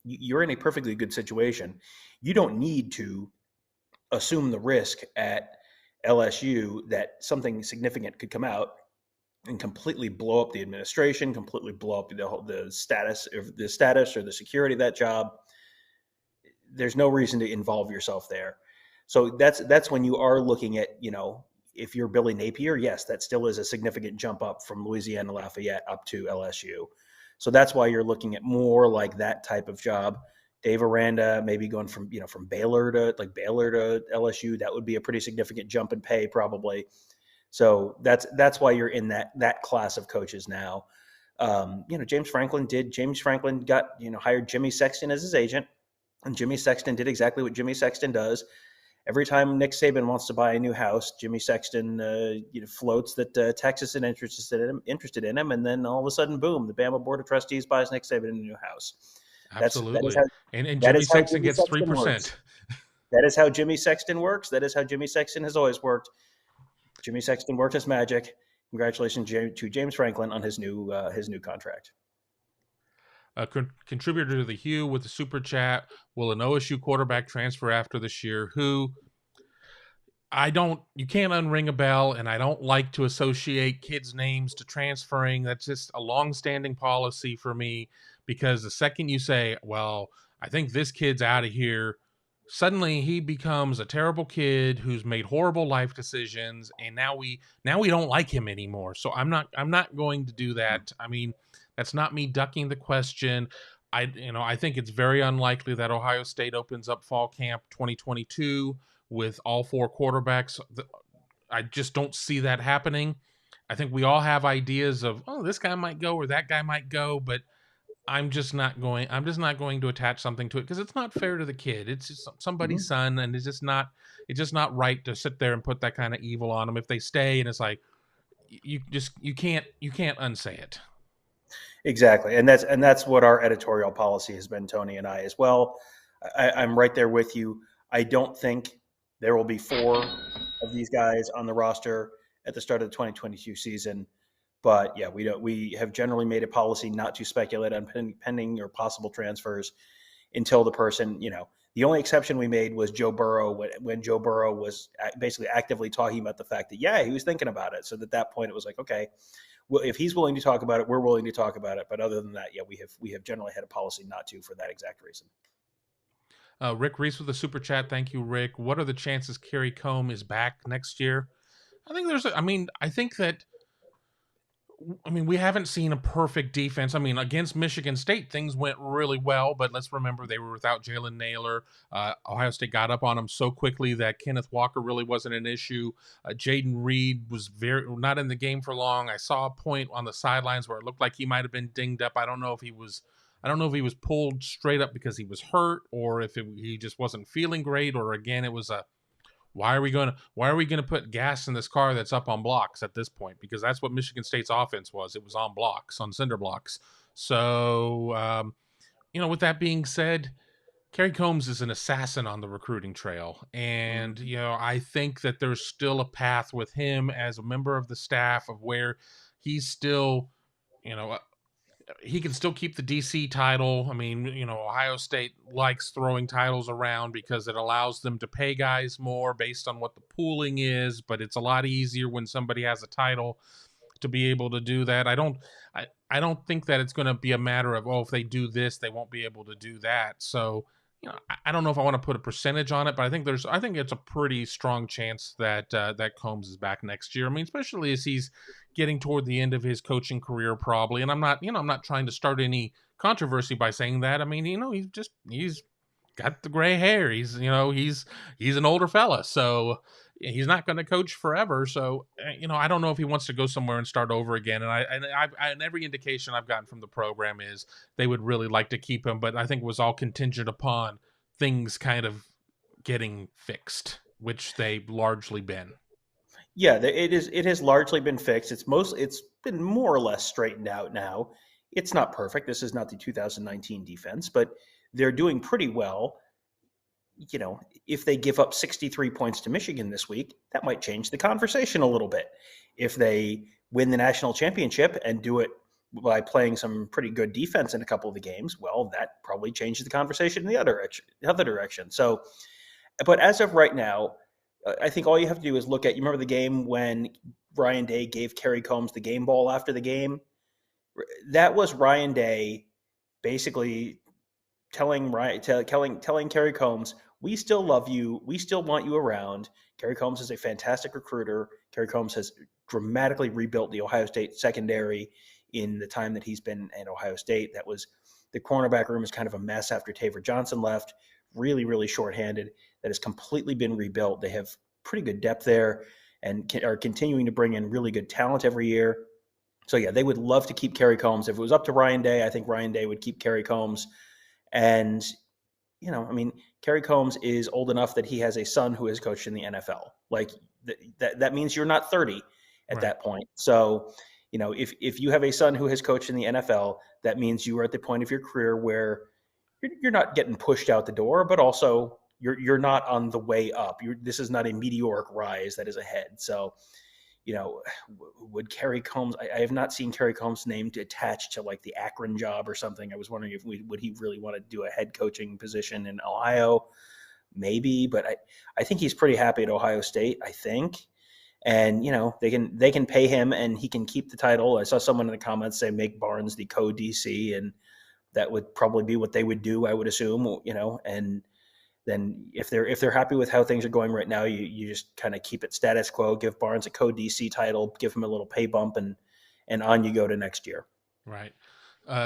you're in a perfectly good situation. You don't need to assume the risk at LSU that something significant could come out and completely blow up the administration, completely blow up the status or the security of that job. There's no reason to involve yourself there. So that's when you are looking at, if you're Billy Napier, yes, that still is a significant jump up from Louisiana Lafayette up to LSU. So that's why you're looking at more like that type of job. Dave Aranda, maybe going from Baylor to LSU, that would be a pretty significant jump in pay probably. So that's why you're in that class of coaches now. James Franklin got, hired Jimmy Sexton as his agent, and Jimmy Sexton did exactly what Jimmy Sexton does. Every time Nick Saban wants to buy a new house, Jimmy Sexton floats that Texas is interested in him, and then all of a sudden, boom, the Bama Board of Trustees buys Nick Saban a new house. Absolutely. And Jimmy Sexton gets 3%. That is how Jimmy Sexton works. That is how Jimmy Sexton has always worked. Jimmy Sexton worked his magic. Congratulations to James Franklin on his new contract. Contributor to the Hugh with the super chat. Will an OSU quarterback transfer after this year? You can't unring a bell, and I don't like to associate kids' names to transferring. That's just a long-standing policy for me, because the second you say, well, I think this kid's out of here, suddenly he becomes a terrible kid who's made horrible life decisions, and now we don't like him anymore. So I'm not going to do that. I mean, that's not me ducking the question. I think it's very unlikely that Ohio State opens up fall camp 2022 with all four quarterbacks. I just don't see that happening. I think we all have ideas of, this guy might go or that guy might go, but I'm just not going to attach something to it, because it's not fair to the kid. It's just somebody's son, and it's just not right to sit there and put that kind of evil on them if they stay. And it's like, you can't unsay it. Exactly. And that's what our editorial policy has been, Tony and I as well. I'm right there with you. I don't think there will be 4 of these guys on the roster at the start of the 2022 season. But yeah, we have generally made a policy not to speculate on pending or possible transfers until the person, the only exception we made was Joe Burrow, when Joe Burrow was basically actively talking about the fact that, he was thinking about it. So at that point it was like, okay, well, if he's willing to talk about it, we're willing to talk about it. But other than that, we have generally had a policy not to, for that exact reason. Rick Reese with the super chat. Thank you, Rick. What are the chances Kerry Combe is back next year? We haven't seen a perfect defense. Against Michigan State, things went really well, but let's remember they were without Jalen Naylor. Ohio State got up on them so quickly that Kenneth Walker really wasn't an issue. Jaden Reed was not in the game for long. I saw a point on the sidelines where it looked like he might have been dinged up. I don't know if he was pulled straight up because he was hurt, or if he just wasn't feeling great, or again, it was why are we going to put gas in this car that's up on blocks at this point? Because that's what Michigan State's offense was. It was on blocks, on cinder blocks. So, with that being said, Kerry Combs is an assassin on the recruiting trail. And, I think that there's still a path with him as a member of the staff of where he's still, he can still keep the DC title. Ohio State likes throwing titles around because it allows them to pay guys more based on what the pooling is, but it's a lot easier when somebody has a title to be able to do that. I don't think that it's going to be a matter of, if they do this, they won't be able to do that. So, I don't know if I want to put a percentage on it, but I think it's a pretty strong chance that that Combs is back next year. Especially as he's getting toward the end of his coaching career, probably. And I'm not trying to start any controversy by saying that. He's got the gray hair. He's an older fella, so he's not going to coach forever. So, I don't know if he wants to go somewhere and start over again. And every indication I've gotten from the program is they would really like to keep him, but I think it was all contingent upon things kind of getting fixed, which they've largely been. Yeah, it has largely been fixed. It's been more or less straightened out now. It's not perfect. This is not the 2019 defense, but they're doing pretty well. If they give up 63 points to Michigan this week, that might change the conversation a little bit. If they win the national championship and do it by playing some pretty good defense in a couple of the games, well, that probably changes the conversation in the other direction. So, but as of right now, I think all you have to do is look at, you remember the game when Ryan Day gave Kerry Combs the game ball after the game? That was Ryan Day basically telling Kerry Combs, we still love you. We still want you around. Kerry Combs is a fantastic recruiter. Kerry Combs has dramatically rebuilt the Ohio State secondary in the time that he's been at Ohio State. The cornerback room is kind of a mess after Taver Johnson left. Really, really shorthanded. That has completely been rebuilt. They have pretty good depth there and are continuing to bring in really good talent every year. So, yeah, they would love to keep Kerry Combs. If it was up to Ryan Day, I think Ryan Day would keep Kerry Combs. And, Kerry Combs is old enough that he has a son who has coached in the NFL. Like, that means you're not 30 at that point. So, if you have a son who has coached in the NFL, that means you are at the point of your career where you're not getting pushed out the door, but also you're not on the way up. This is not a meteoric rise that is ahead. So, would Kerry Combs? I have not seen Kerry Combs' name attached to like the Akron job or something. I was wondering if would he really want to do a head coaching position in Ohio? Maybe, but I think he's pretty happy at Ohio State. I think. And, they can pay him and he can keep the title. I saw someone in the comments say make Barnes the co-DC, and that would probably be what they would do, I would assume, and then if they're happy with how things are going right now, you just kind of keep it status quo, give Barnes a co-DC title, give him a little pay bump, and on you go to next year. Right.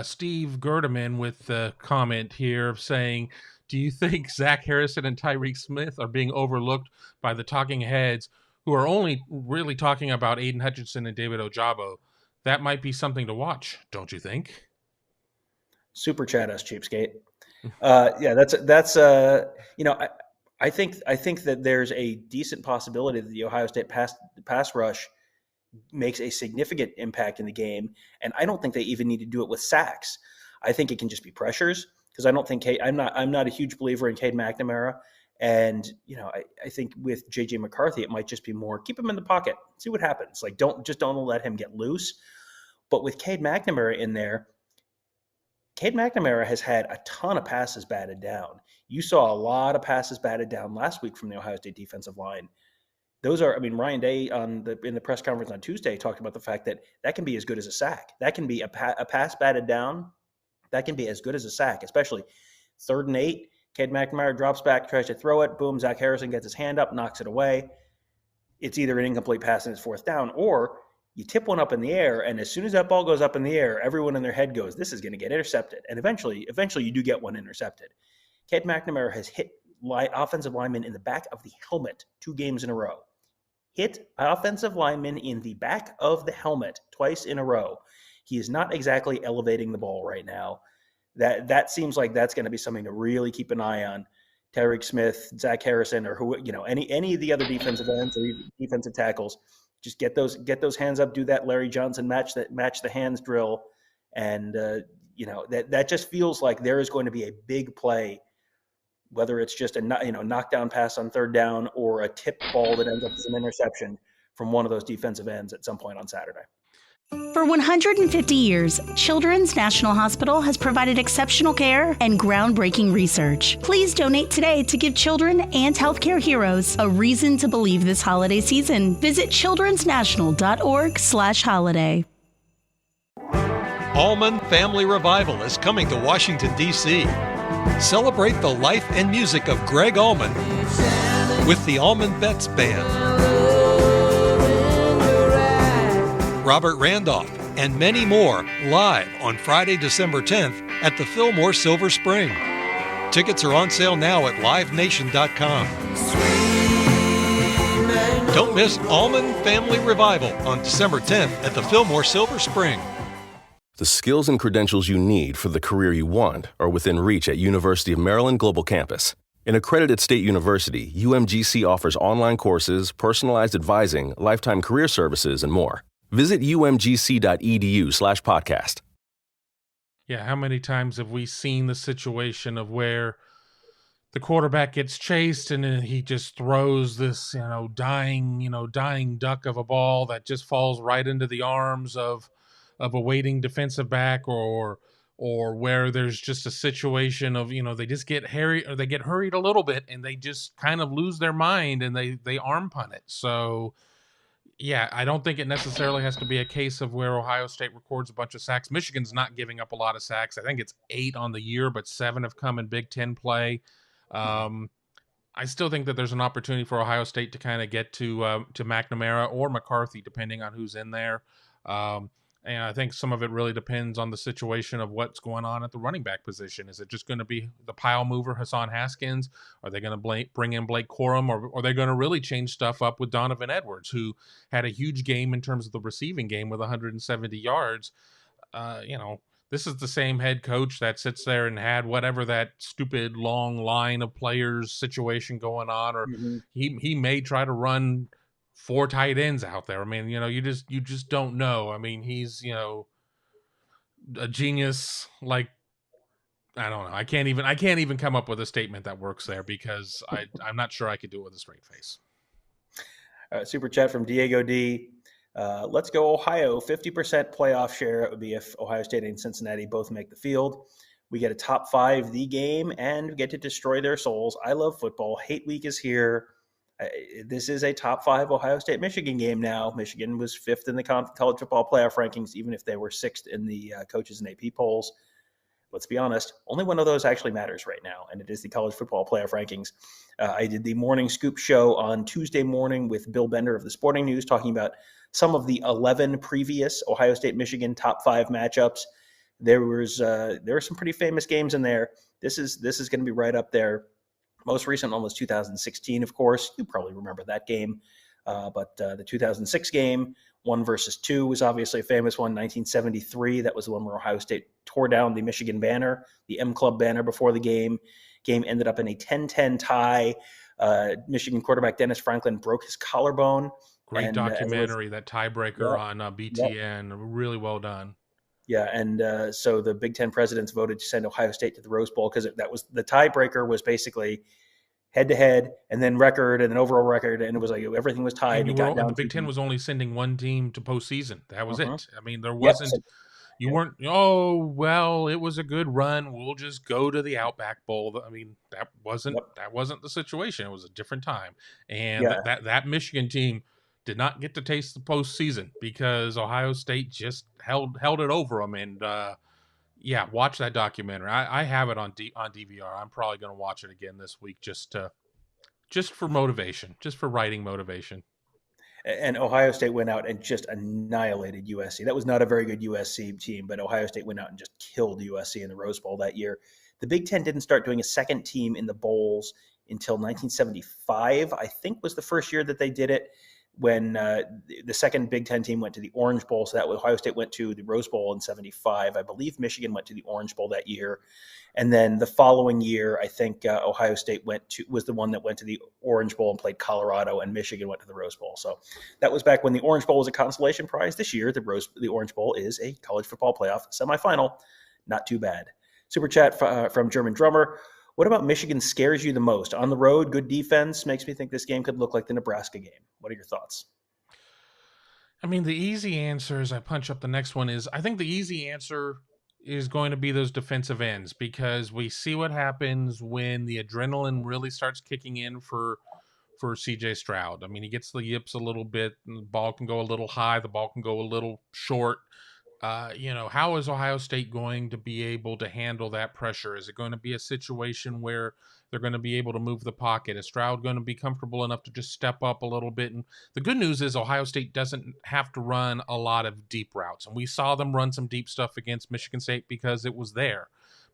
Steve Gerdeman with the comment here saying, do you think Zach Harrison and Tyreek Smith are being overlooked by the talking heads who are only really talking about Aiden Hutchinson and David Ojabo? That might be something to watch, don't you think? Super chat us, cheapskate. That's I think that there's a decent possibility that the Ohio State pass rush makes a significant impact in the game, and I don't think they even need to do it with sacks. I think it can just be pressures, because I don't think I'm not a huge believer in Cade McNamara. And, I think with J.J. McCarthy, it might just be more, keep him in the pocket, see what happens. Like, don't let him get loose. But with Cade McNamara in there, Cade McNamara has had a ton of passes batted down. You saw a lot of passes batted down last week from the Ohio State defensive line. Ryan Day in the press conference on Tuesday talked about the fact that can be as good as a sack. That can be a pass batted down. That can be as good as a sack, especially 3rd and 8. Cade McNamara drops back, tries to throw it. Boom, Zach Harrison gets his hand up, knocks it away. It's either an incomplete pass and it's 4th down, or you tip one up in the air, and as soon as that ball goes up in the air, everyone in their head goes, this is going to get intercepted. And eventually you do get one intercepted. Cade McNamara has hit offensive linemen in the back of the helmet 2 games in a row. Hit offensive linemen in the back of the helmet twice in a row. He is not exactly elevating the ball right now. That seems like that's going to be something to really keep an eye on. Tyreek Smith, Zach Harrison, or any of the other defensive ends or defensive tackles, just get those hands up, do that Larry Johnson match the hands drill, and that just feels like there is going to be a big play, whether it's just a knockdown pass on 3rd down or a tip ball that ends up as an interception from one of those defensive ends at some point on Saturday. For 150 years, Children's National Hospital has provided exceptional care and groundbreaking research. Please donate today to give children and healthcare heroes a reason to believe this holiday season. Visit childrensnational.org/holiday. Allman Family Revival is coming to Washington, D.C. Celebrate the life and music of Greg Allman with the Allman Betts Band, Robert Randolph, and many more live on Friday, December 10th at the Fillmore Silver Spring. Tickets are on sale now at livenation.com. Don't miss Allman Family Revival on December 10th at the Fillmore Silver Spring. The skills and credentials you need for the career you want are within reach at University of Maryland Global Campus. An accredited state university, UMGC offers online courses, personalized advising, lifetime career services, and more. Visit umgc.edu/podcast. Yeah, how many times have we seen the situation of where the quarterback gets chased and then he just throws this, dying duck of a ball that just falls right into the arms of a waiting defensive back, or where there's just a situation of, they just get hurried a little bit and they just kind of lose their mind and they arm punt it. So yeah, I don't think it necessarily has to be a case of where Ohio State records a bunch of sacks. Michigan's not giving up a lot of sacks. I think it's 8 on the year, but 7 have come in Big Ten play. I still think that there's an opportunity for Ohio State to kind of get to McNamara or McCarthy, depending on who's in there. And I think some of it really depends on the situation of what's going on at the running back position. Is it just going to be the pile mover Hassan Haskins? Are they going to bring in Blake Corum? Or are they going to really change stuff up with Donovan Edwards, who had a huge game in terms of the receiving game with 170 yards? This is the same head coach that sits there and had whatever that stupid long line of players situation going on, or he may try to run 4 tight ends out there. I mean, you just don't know. I mean, he's, a genius. Like, I don't know. I can't even come up with a statement that works there, because I'm not sure I could do it with a straight face. Super chat from Diego D. Let's go Ohio. 50% playoff share. It would be if Ohio State and Cincinnati both make the field. We get a top 5 the game, and we get to destroy their souls. I love football. Hate week is here. This is a top 5 Ohio State-Michigan game now. Michigan was 5th in the college football playoff rankings, even if they were 6th in the coaches and AP polls. Let's be honest, only one of those actually matters right now, and it is the college football playoff rankings. I did the morning scoop show on Tuesday morning with Bill Bender of the Sporting News, talking about some of the 11 previous Ohio State-Michigan top 5 matchups. There were some pretty famous games in there. This is going to be right up there. Most recent one was 2016, of course. You probably remember that game. But the 2006 game, 1 versus 2, was obviously a famous one. 1973, that was the one where Ohio State tore down the Michigan banner, the M Club banner before the game. Game ended up in a 10-10 tie. Michigan quarterback Dennis Franklin broke his collarbone. Great documentary, that tiebreaker on BTN. Yep. Really well done. Yeah, and so the Big Ten presidents voted to send Ohio State to the Rose Bowl, because that was the tiebreaker, was basically head-to-head and then record and then overall record, and it was like everything was tied. And the Big Ten was only sending one team to postseason. That was it. I mean, there wasn't you weren't, it was a good run, we'll just go to the Outback Bowl. I mean, that wasn't the situation. It was a different time. And that Michigan team did not get to taste the postseason because Ohio State just held it over them. And watch that documentary. I have it on DVR. I'm probably going to watch it again this week just for motivation, just for writing motivation. And Ohio State went out and just annihilated USC. That was not a very good USC team, but Ohio State went out and just killed USC in the Rose Bowl that year. The Big Ten didn't start doing a second team in the bowls until 1975, I think was the first year that they did it, when the second Big Ten team went to the Orange Bowl. So that was Ohio State went to the Rose Bowl in 75. I believe Michigan went to the Orange Bowl that year. And then the following year, I think Ohio State was the one that went to the Orange Bowl and played Colorado, and Michigan went to the Rose Bowl. So that was back when the Orange Bowl was a consolation prize. This year, the Orange Bowl is a college football playoff semifinal. Not too bad. Super chat from German Drummer. What about Michigan scares you the most? On the road, good defense makes me think this game could look like the Nebraska game. What are your thoughts? I mean, the easy answer, as I punch up the next one, is I think the easy answer is going to be those defensive ends, because we see what happens when the adrenaline really starts kicking in for CJ Stroud. I mean, he gets the yips a little bit, and the ball can go a little high, the ball can go a little short. How is Ohio State going to be able to handle that pressure? Is it going to be a situation where they're going to be able to move the pocket? Is Stroud going to be comfortable enough to just step up a little bit? And the good news is Ohio State doesn't have to run a lot of deep routes. And we saw them run some deep stuff against Michigan State because it was there.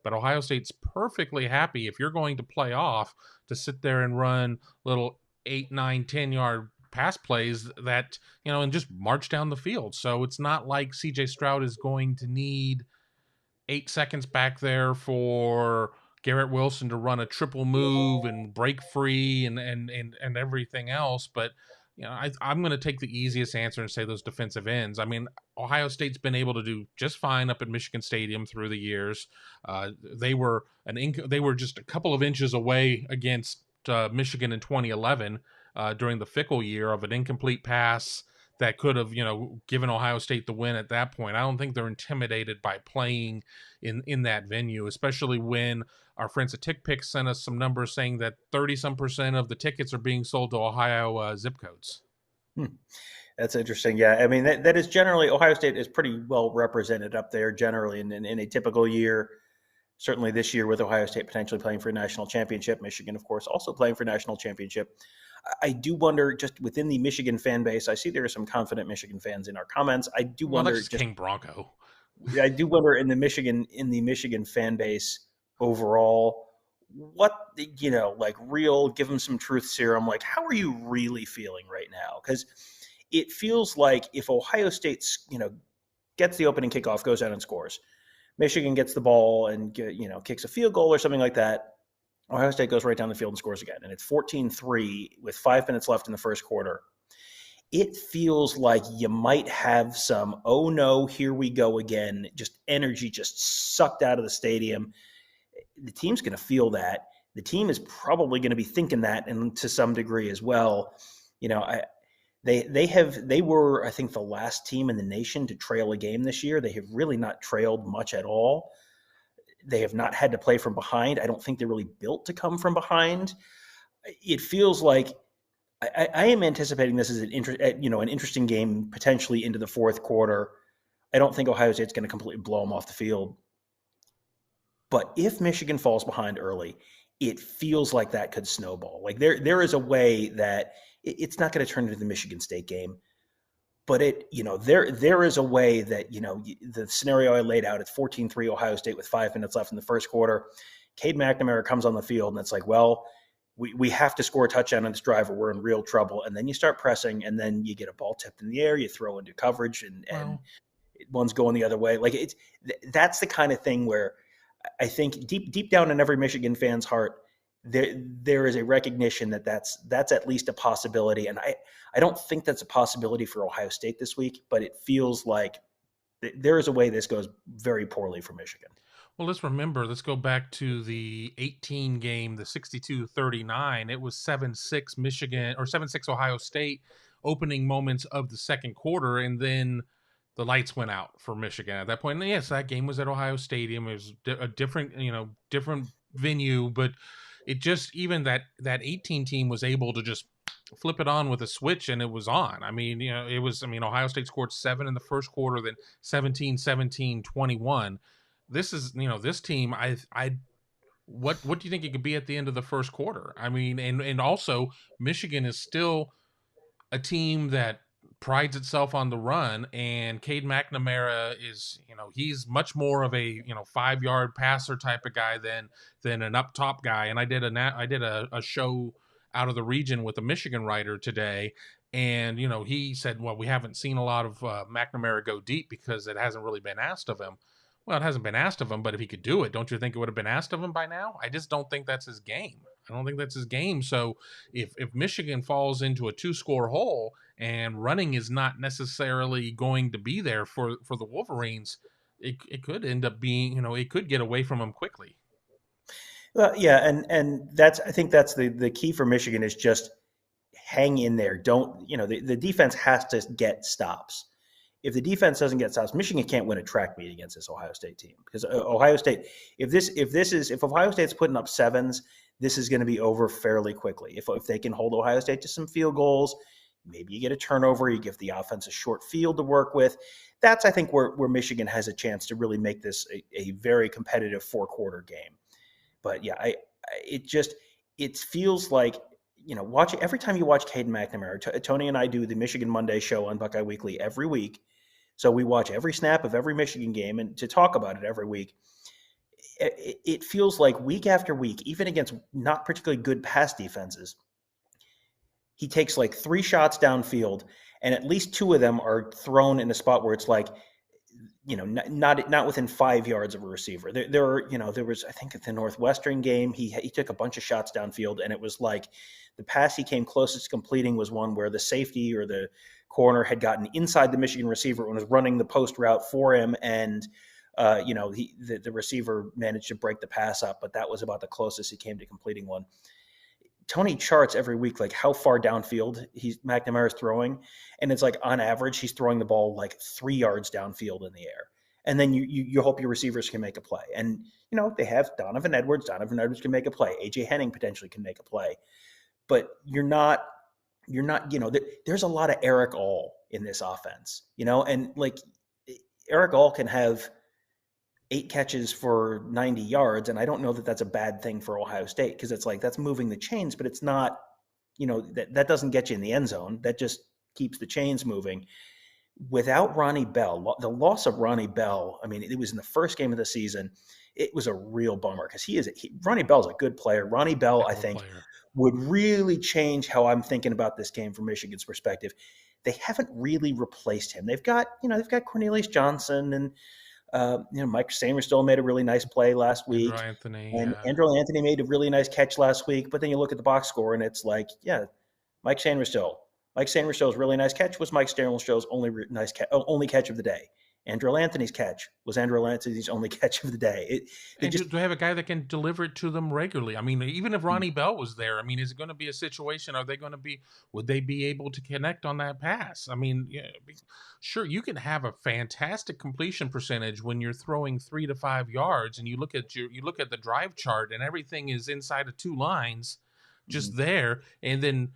But Ohio State's perfectly happy, if you're going to play off, to sit there and run little 8, 9, 10-yard pass plays that, and just march down the field. So it's not like CJ Stroud is going to need 8 seconds back there for Garrett Wilson to run a triple move and break free and everything else. But, I'm going to take the easiest answer and say those defensive ends. I mean, Ohio State's been able to do just fine up at Michigan Stadium through the years. They were just a couple of inches away against Michigan in 2011 during the Fickle year of an incomplete pass that could have, given Ohio State the win at that point. I don't think they're intimidated by playing in that venue, especially when our friends at TickPick sent us some numbers saying that 30% of the tickets are being sold to Ohio zip codes. That's interesting. Yeah, I mean, that is generally, Ohio State is pretty well represented up there generally in a typical year. Certainly this year with Ohio State potentially playing for a national championship, Michigan, of course, also playing for a national championship. I do wonder, just within the Michigan fan base, I see there are some confident Michigan fans in our comments. I do wonder, that's just King Bronco. I do wonder in the Michigan fan base overall, what, like real, give them some truth serum. Like, how are you really feeling right now? Because it feels like if Ohio State, gets the opening kickoff, goes out and scores, Michigan gets the ball and, kicks a field goal or something like that, Ohio State goes right down the field and scores again. And it's 14-3 with 5 minutes left in the first quarter. It feels like you might have some, oh no, here we go again, just energy just sucked out of the stadium. The team's going to feel that. The team is probably going to be thinking that, and to some degree as well. They were, I think, the last team in the nation to trail a game this year. They have really not trailed much at all. They have not had to play from behind. I don't think they're really built to come from behind. It feels like I am anticipating this as an interesting game potentially into the fourth quarter. I don't think Ohio State's going to completely blow them off the field. But if Michigan falls behind early, it feels like that could snowball. Like there is a way that it's not going to turn into the Michigan State game. But there is a way that, the scenario I laid out, it's 14-3 Ohio State with 5 minutes left in the first quarter. Cade McNamara comes on the field, and it's like, well, we have to score a touchdown on this drive or we're in real trouble. And then you start pressing, and then you get a ball tipped in the air, you throw into coverage, and one's going the other way. Like that's the kind of thing where I think deep down in every Michigan fan's heart, there is a recognition that that's at least a possibility. And I don't think that's a possibility for Ohio State this week, but it feels like there is a way this goes very poorly for Michigan. Well, let's go back to the 18 game, the 62-39. It was 7-6 Michigan or 7-6 Ohio State opening moments of the second quarter. And then the lights went out for Michigan at that point. And yes, that game was at Ohio Stadium. It was a different venue, but it just, even that 18 team was able to just flip it on with a switch and it was on. I mean, Ohio State scored 7 in the first quarter, then 17, 21. This is, this team, what do you think it could be at the end of the first quarter? I mean, and also Michigan is still a team that prides itself on the run, and Cade McNamara is, he's much more of a 5-yard passer type of guy than an up top guy. And I did a show out of the region with a Michigan writer today, and he said, well, we haven't seen a lot of McNamara go deep because it hasn't really been asked of him. Well, it hasn't been asked of him, but if he could do it, don't you think it would have been asked of him by now? I just don't think that's his game. So if Michigan falls into a 2-score hole and running is not necessarily going to be there for the Wolverines, it could end up being, it could get away from them quickly. Well, yeah, and I think that's the key for Michigan is just hang in there. Don't, the defense has to get stops. If the defense doesn't get stops, Michigan can't win a track meet against this Ohio State team, because Ohio State, if Ohio State's putting up 7s, this is going to be over fairly quickly. If they can hold Ohio State to some field goals, maybe you get a turnover, you give the offense a short field to work with. That's, I think, where Michigan has a chance to really make this a very competitive 4-quarter game. But yeah, it feels like, every time you watch Cade McNamara, Tony and I do the Michigan Monday show on Buckeye Weekly every week. So we watch every snap of every Michigan game, and to talk about it every week, it feels like week after week, even against not particularly good pass defenses, he takes like 3 shots downfield, and at least 2 of them are thrown in a spot where it's like not within 5 yards of a receiver. There was, I think at the Northwestern game, he took a bunch of shots downfield, and it was like the pass he came closest to completing was one where the safety or the corner had gotten inside the Michigan receiver and was running the post route for him, and the receiver managed to break the pass up, but that was about the closest he came to completing one. Tony charts every week like how far downfield McNamara's throwing, and it's like on average he's throwing the ball like 3 yards downfield in the air, and then you hope your receivers can make a play. And they have Donovan Edwards. Donovan Edwards can make a play. AJ Henning potentially can make a play, but you're not. There's a lot of Eric All in this offense, and like Eric All can have 8 catches for 90 yards. And I don't know that that's a bad thing for Ohio State, because it's like that's moving the chains, but it's not, that doesn't get you in the end zone. That just keeps the chains moving. Without Ronnie Bell, the loss of Ronnie Bell, I mean, it was in the first game of the season. It was a real bummer because Ronnie Bell's a good player. Ronnie Bell, I think, would really change how I'm thinking about this game from Michigan's perspective. They haven't really replaced him. They've got Cornelius Johnson and, Mike Sainristil made a really nice play last week. Andrew Anthony made a really nice catch last week. But then you look at the box score and it's like, Mike Sainristil. Mike Sainristil's really nice catch was Mike Sainristil's only catch of the day. Andrew Anthony's catch was Andrew Anthony's only catch of the day. Do they have a guy that can deliver it to them regularly? I mean, even if Ronnie Bell was there, I mean, is it going to be a situation? Would they be able to connect on that pass? I mean, sure, you can have a fantastic completion percentage when you're throwing 3 to 5 yards, and you look at the drive chart, and everything is inside of 2 lines, just there, and then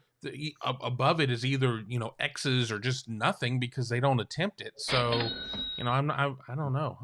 above it is either X's or just nothing because they don't attempt it. So I don't know.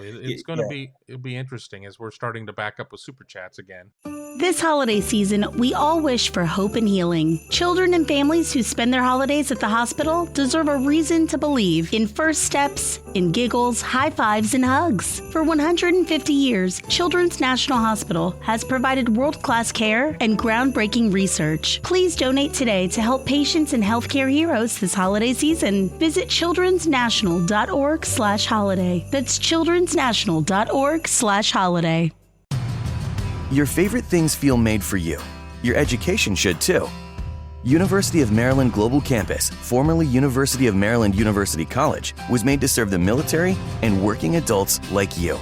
It'll be interesting as we're starting to back up with super chats again. This holiday season, we all wish for hope and healing. Children and families who spend their holidays at the hospital deserve a reason to believe in first steps, in giggles, high fives, and hugs. For 150 years, Children's National Hospital has provided world-class care and groundbreaking research. Please donate today to help patients and healthcare heroes this holiday season. Visit childrensnational.org/holiday. That's childrensnational.org/holiday. Your favorite things feel made for you. Your education should too. University of Maryland Global Campus, formerly University of Maryland University College, was made to serve the military and working adults like you.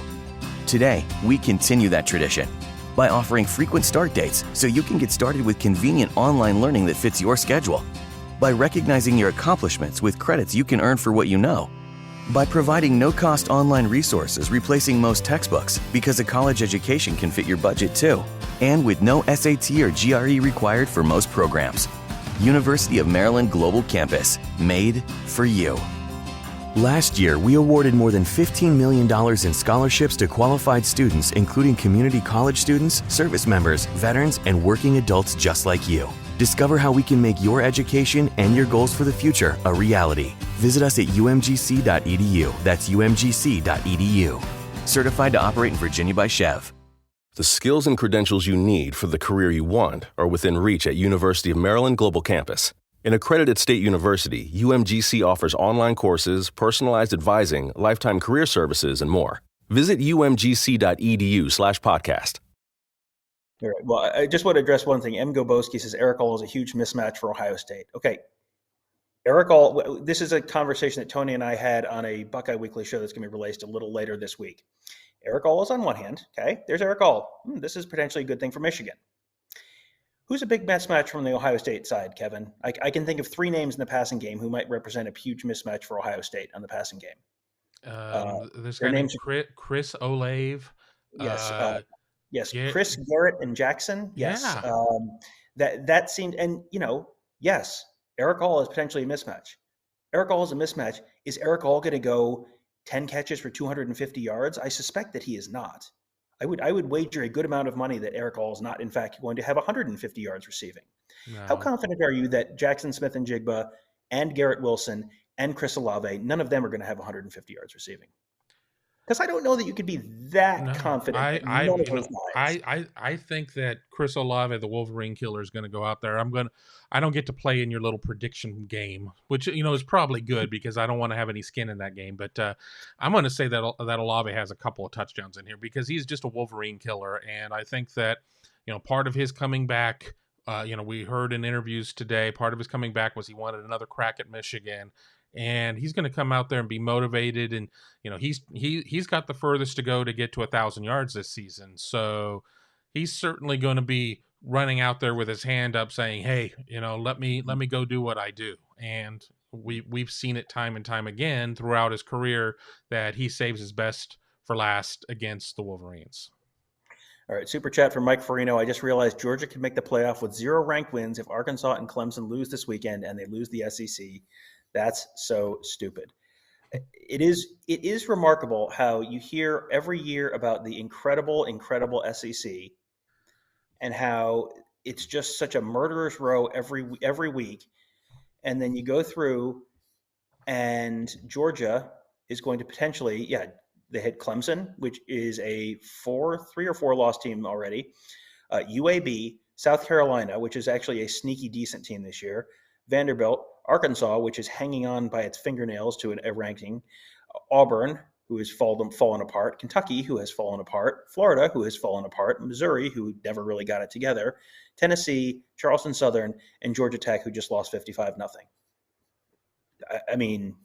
Today, we continue that tradition by offering frequent start dates so you can get started with convenient online learning that fits your schedule, by recognizing your accomplishments with credits you can earn for what you know, by providing no-cost online resources replacing most textbooks because a college education can fit your budget too, and with no SAT or GRE required for most programs. University of Maryland Global Campus, made for you. Last year, we awarded more than $15 million in scholarships to qualified students, including community college students, service members, veterans, and working adults just like you. Discover how we can make your education and your goals for the future a reality. Visit us at umgc.edu. That's umgc.edu. Certified to operate in Virginia by Chev. The skills and credentials you need for the career you want are within reach at University of Maryland Global Campus. An accredited state university, UMGC offers online courses, personalized advising, lifetime career services, and more. Visit umgc.edu/podcast. All right. Well, I just want to address one thing. M. Goboski says Eric All is a huge mismatch for Ohio State. Okay. Eric All, this is a conversation that Tony and I had on a Buckeye Weekly show that's going to be released a little later this week. Eric All is on one hand. Okay. There's Eric All. This is potentially a good thing for Michigan. Who's a big mismatch from the Ohio State side, Kevin? I can think of 3 names in the passing game who might represent a huge mismatch for Ohio State on the passing game. This guy named Chris Olave. Yes. Yes, Chris, Garrett, and Jackson. Yes. Yeah. That seemed, and yes, Eric All is potentially a mismatch. Eric All is a mismatch. Is Eric All going to go 10 catches for 250 yards? I suspect that he is not. I would wager a good amount of money that Eric All is not, in fact, going to have 150 yards receiving. No. How confident are you that Jackson Smith and Jigba and Garrett Wilson and Chris Olave, none of them are going to have 150 yards receiving? Because I don't know that you could be that confident. I think that Chris Olave, the Wolverine Killer, is going to go out there. I don't get to play in your little prediction game, which is probably good because I don't want to have any skin in that game. But I'm going to say that Olave has a couple of touchdowns in here because he's just a Wolverine Killer, and I think that part of his coming back. We heard in interviews today, part of his coming back was he wanted another crack at Michigan. And he's going to come out there and be motivated, and he's got the furthest to go to get to 1,000 yards this season. So he's certainly going to be running out there with his hand up, saying, "Hey, let me go do what I do." And we've seen it time and time again throughout his career that he saves his best for last against the Wolverines. All right, super chat from Mike Farino. I just realized Georgia could make the playoff with 0 ranked wins if Arkansas and Clemson lose this weekend and they lose the SEC. That's so stupid. It is remarkable how you hear every year about the incredible SEC and how it's just such a murderer's row every week. And then you go through and Georgia is going to potentially, they hit Clemson, which is a 3 or 4 loss team already. UAB, South Carolina, which is actually a sneaky decent team this year. Vanderbilt, Arkansas, which is hanging on by its fingernails to a ranking, Auburn, who has fallen apart, Kentucky, who has fallen apart, Florida, who has fallen apart, Missouri, who never really got it together, Tennessee, Charleston Southern, and Georgia Tech, who just lost 55-0. I mean,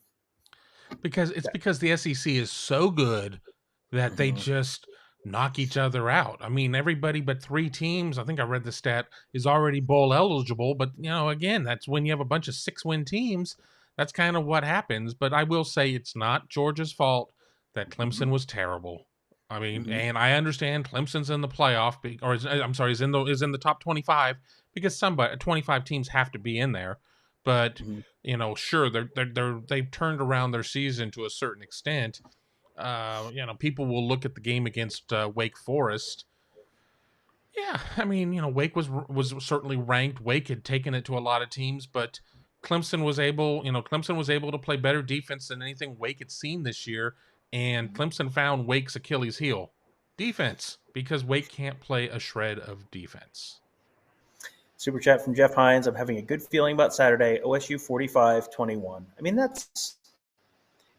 because the SEC is so good that they just knock each other out. I mean, everybody but 3 teams, I think I read the stat, is already bowl eligible. But, again, that's when you have a bunch of 6-win teams. That's kind of what happens. But I will say it's not Georgia's fault that Clemson was terrible. I mean, and I understand Clemson's in the playoff, is in the top 25 because 25 teams have to be in there. But, sure, they've turned around their season to a certain extent. People will look at the game against Wake Forest. Yeah, I mean, Wake was certainly ranked. Wake had taken it to a lot of teams, but Clemson was able to play better defense than anything Wake had seen this year, and Clemson found Wake's Achilles heel, defense, because Wake can't play a shred of defense. Super chat from Jeff Hines. I'm having a good feeling about Saturday. OSU 45-21. I mean, that's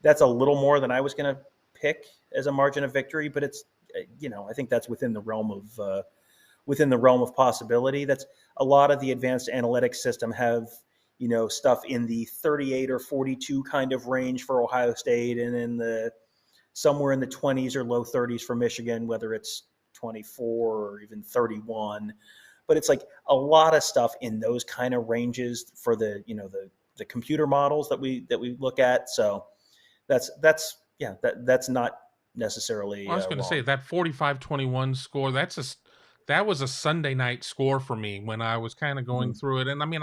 a little more than I was going to pick as a margin of victory, but it's, I think that's within the realm of possibility. That's a lot of the advanced analytics system have, stuff in the 38 or 42 kind of range for Ohio State, and in somewhere in the 20s or low 30s for Michigan, whether it's 24 or even 31. But it's like a lot of stuff in those kind of ranges for the computer models that we look at. So that's not necessarily. Well, I was going to say that 45-21 score. That was a Sunday night score for me when I was kind of going through it. And I mean,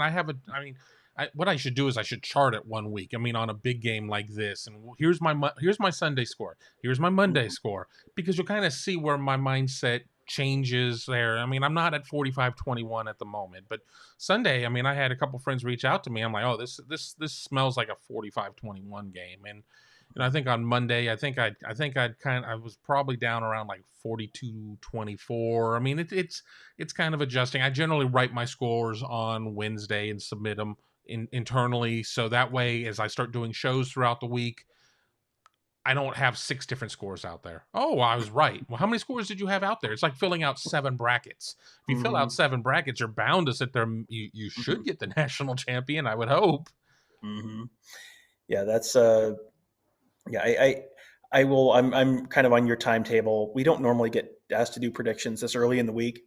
what I should do is I should chart it one week. I mean, on a big game like this, and here's my Sunday score. Here's my Monday score, because you'll kind of see where my mindset changes there. I mean, I'm not at 45-21 at the moment, but Sunday, I mean, I had a couple friends reach out to me. I'm like, oh, this smells like a 45-21 game. And I think on Monday, I was probably down around like 42-24. I mean, it's kind of adjusting. I generally write my scores on Wednesday and submit them internally, so that way, as I start doing shows throughout the week, I don't have 6 different scores out there. Oh, I was right. Well, how many scores did you have out there? It's like filling out 7 brackets. If you fill out 7 brackets, you're bound to sit there. You should get the national champion, I would hope. Yeah, that's I will. I'm kind of on your timetable. We don't normally get asked to do predictions this early in the week.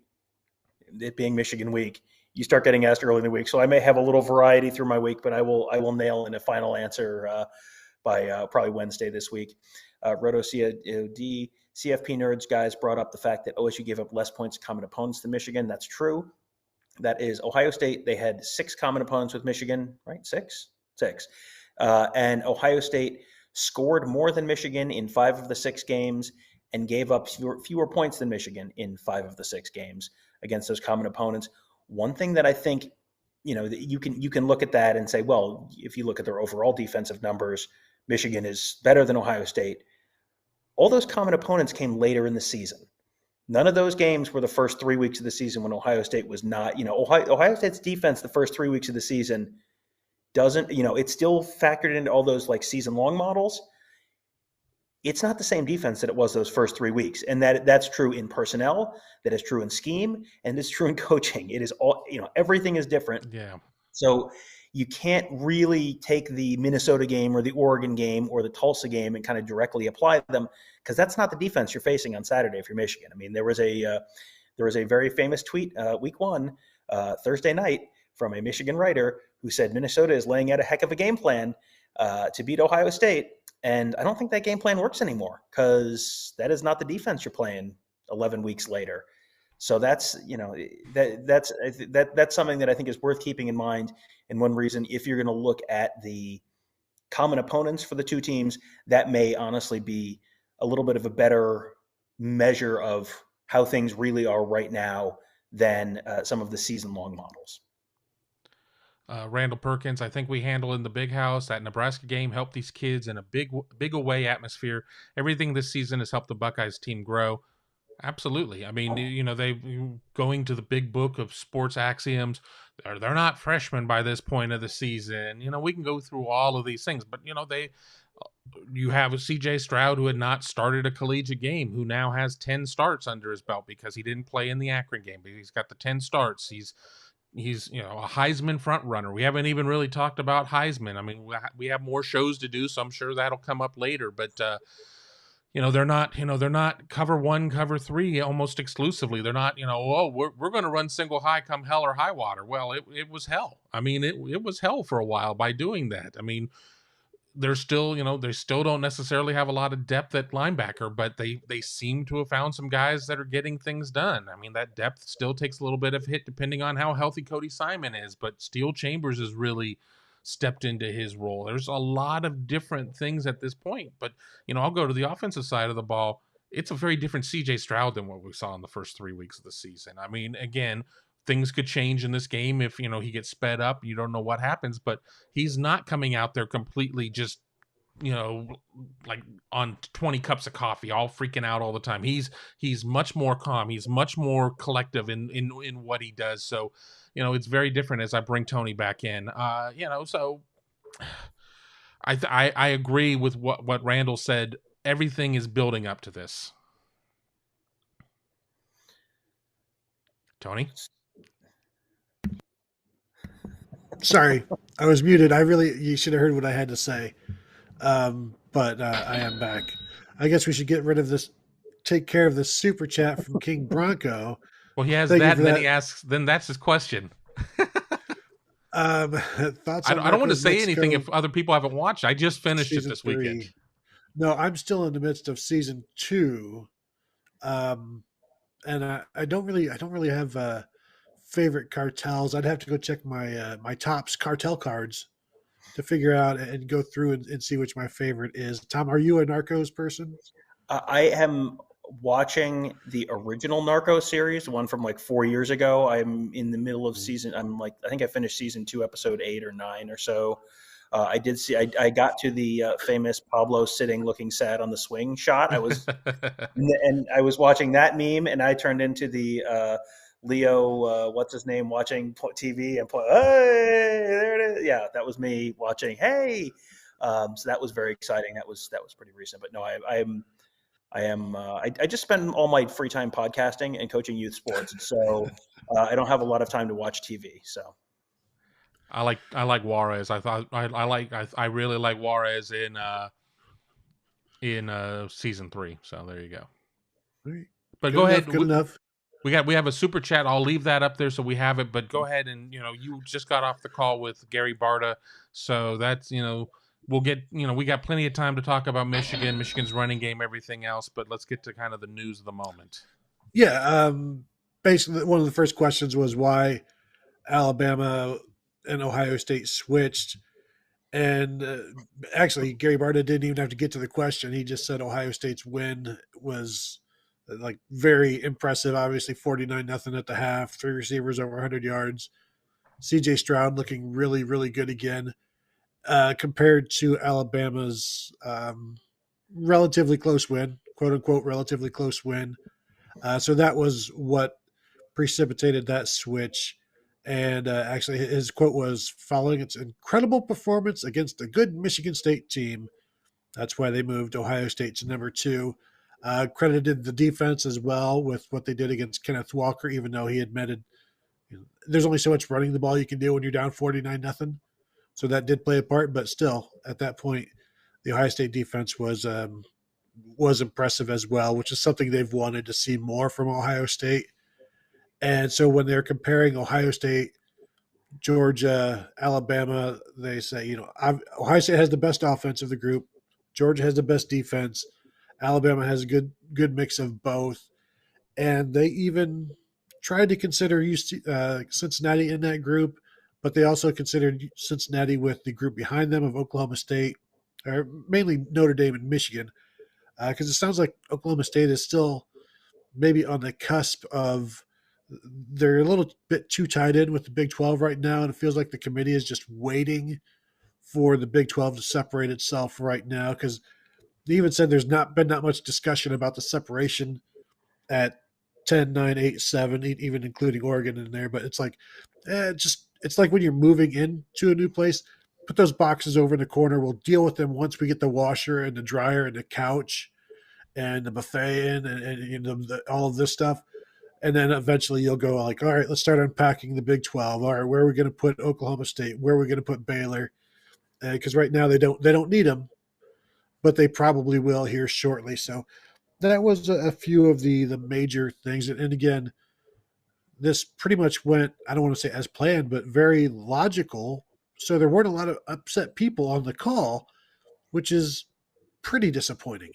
It being Michigan week, you start getting asked early in the week. So I may have a little variety through my week, but I will nail in a final answer by probably Wednesday this week. Roto CFP Nerds guys brought up the fact that OSU gave up less points to common opponents than Michigan. That's true. That is Ohio State. They had 6 common opponents with Michigan, right? 6. And Ohio State scored more than Michigan in 5 of the 6 games and gave up fewer points than Michigan in 5 of the 6 games against those common opponents. One thing that I think, that you can look at that and say, well, if you look at their overall defensive numbers, Michigan is better than Ohio State. all those common opponents came later in the season. None of those games were the first 3 weeks of the season when Ohio State was not, Ohio State's defense the first 3 weeks of the season doesn't, it's still factored into all those like season long models. It's not the same defense that it was those first 3 weeks. And that's true in personnel, that is true in scheme, and it's true in coaching. It is all, everything is different. Yeah. So you can't really take the Minnesota game or the Oregon game or the Tulsa game and kind of directly apply them, because that's not the defense you're facing on Saturday if you're Michigan. I mean, there was a very famous tweet week 1, Thursday night, from a Michigan writer who said Minnesota is laying out a heck of a game plan to beat Ohio State. And I don't think that game plan works anymore, because that is not the defense you're playing 11 weeks later. So that's that's something that I think is worth keeping in mind. And one reason, if you're going to look at the common opponents for the two teams, that may honestly be a little bit of a better measure of how things really are right now than some of the season-long models. Randall Perkins, I think we handle in the big house. That Nebraska game helped these kids in a big away atmosphere. Everything this season has helped the Buckeyes team grow. Absolutely. I mean, they going to the big book of sports axioms. They're not freshmen by this point of the season. We can go through all of these things, but you have a CJ Stroud who had not started a collegiate game, who now has 10 starts under his belt because he didn't play in the Akron game, but he's got the 10 starts. He's a Heisman front runner. We haven't even really talked about Heisman. I mean, we have more shows to do, so I'm sure that'll come up later. But they're not cover 1, cover 3 almost exclusively. They're not we're going to run single high come hell or high water. Well, it was hell. I mean, it was hell for a while by doing that. I mean, they're still they still don't necessarily have a lot of depth at linebacker, but they seem to have found some guys that are getting things done. I mean, that depth still takes a little bit of hit depending on how healthy Cody Simon is, but Steele Chambers has really stepped into his role. There's a lot of different things at this point, but I'll go to the offensive side of the ball. It's a very different CJ Stroud than what we saw in the first 3 weeks of the season. I mean, again, things could change in this game if he gets sped up. You don't know what happens, but he's not coming out there completely just like on 20 cups of coffee, all freaking out all the time. He's much more calm. He's much more collective in what he does. So it's very different as I bring Tony back in. So I agree with what Randall said. Everything is building up to this. Tony? Sorry, I was muted. You should have heard what I had to say. But I am back. I guess we should get rid of this, take care of this super chat from King Bronco. Well, he has that, and then he asks, then that's his question. Thoughts? I don't want to say anything if other people haven't watched. I just finished it this weekend. No, I'm still in the midst of season 2. And I don't really have favorite cartels. I'd have to go check my my Topps cartel cards to figure out and go through and see which my favorite is. Tom, are you a Narcos person? I am watching the original Narcos series, the one from like 4 years ago. I'm in the middle of season. I think I finished season 2, episode 8 or 9 or so. I did see. I got to the famous Pablo sitting, looking sad on the swing shot. I was, and I was watching that meme, and I turned into the Leo, what's his name, watching TV and play. Hey, there it is. Yeah, that was me watching. Hey, so that was very exciting. That was pretty recent. But no, I just spend all my free time podcasting and coaching youth sports, so I don't have a lot of time to watch TV. So. I like Juarez. I really like Juarez in season 3. So there you go. Right. But go ahead. Good enough. We have a super chat. I'll leave that up there so we have it. But go ahead and you just got off the call with Gary Barta, so that's we'll get we got plenty of time to talk about Michigan's running game, everything else. But let's get to kind of the news of the moment. Yeah. Basically, one of the first questions was why Alabama and Ohio State switched, and actually Gary Barta didn't even have to get to the question. He just said Ohio State's win was like very impressive. Obviously 49-0 at the half, 3 receivers over 100 yards. CJ Stroud looking really, really good again, compared to Alabama's relatively close win. Of quote unquote relatively close win. So that was what precipitated that switch. And actually, his quote was, following its incredible performance against a good Michigan State team. That's why they moved Ohio State to number 2. Credited the defense as well with what they did against Kenneth Walker, even though he admitted there's only so much running the ball you can do when you're down 49-0. So that did play a part, but still, at that point, the Ohio State defense was impressive as well, which is something they've wanted to see more from Ohio State. And so when they're comparing Ohio State, Georgia, Alabama, they say, Ohio State has the best offense of the group. Georgia has the best defense. Alabama has a good mix of both. And they even tried to consider Cincinnati in that group, but they also considered Cincinnati with the group behind them of Oklahoma State, or mainly Notre Dame and Michigan, because it sounds like Oklahoma State is still maybe on the cusp of – they're a little bit too tied in with the Big 12 right now, and it feels like the committee is just waiting for the Big 12 to separate itself right now, because they even said there's not been that much discussion about the separation at 10, 9, 8, 7, even including Oregon in there. But it's like it's like when you're moving into a new place, put those boxes over in the corner. We'll deal with them once we get the washer and the dryer and the couch and the buffet in and all of this stuff. And then eventually you'll go like, all right, let's start unpacking the Big 12. All right, where are we going to put Oklahoma State? Where are we going to put Baylor? Because right now they don't need them, but they probably will here shortly. So that was a few of the major things. And again, this pretty much went, I don't want to say as planned, but very logical. So there weren't a lot of upset people on the call, which is pretty disappointing.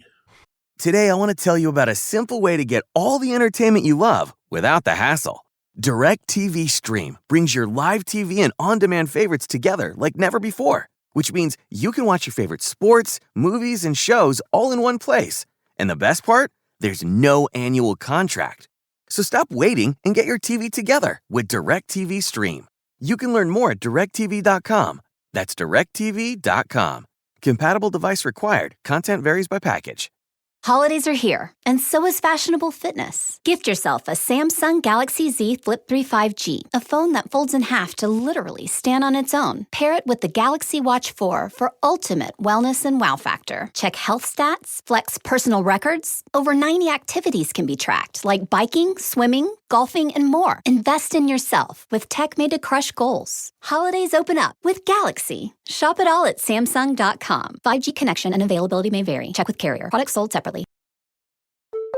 Today, I want to tell you about a simple way to get all the entertainment you love without the hassle. DirecTV Stream brings your live TV and on-demand favorites together like never before, which means you can watch your favorite sports, movies, and shows all in one place. And the best part? There's no annual contract. So stop waiting and get your TV together with DirecTV Stream. You can learn more at directtv.com. That's directtv.com. Compatible device required. Content varies by package. Holidays are here, and so is fashionable fitness. Gift yourself a Samsung Galaxy Z Flip 3 5G, a phone that folds in half to literally stand on its own. Pair it with the Galaxy Watch 4 for ultimate wellness and wow factor. Check health stats, flex personal records. Over 90 activities can be tracked, like biking, swimming, golfing, and more. Invest in yourself with tech made to crush goals. Holidays open up with Galaxy. Shop it all at Samsung.com. 5G connection and availability may vary. Check with carrier. Products sold separately.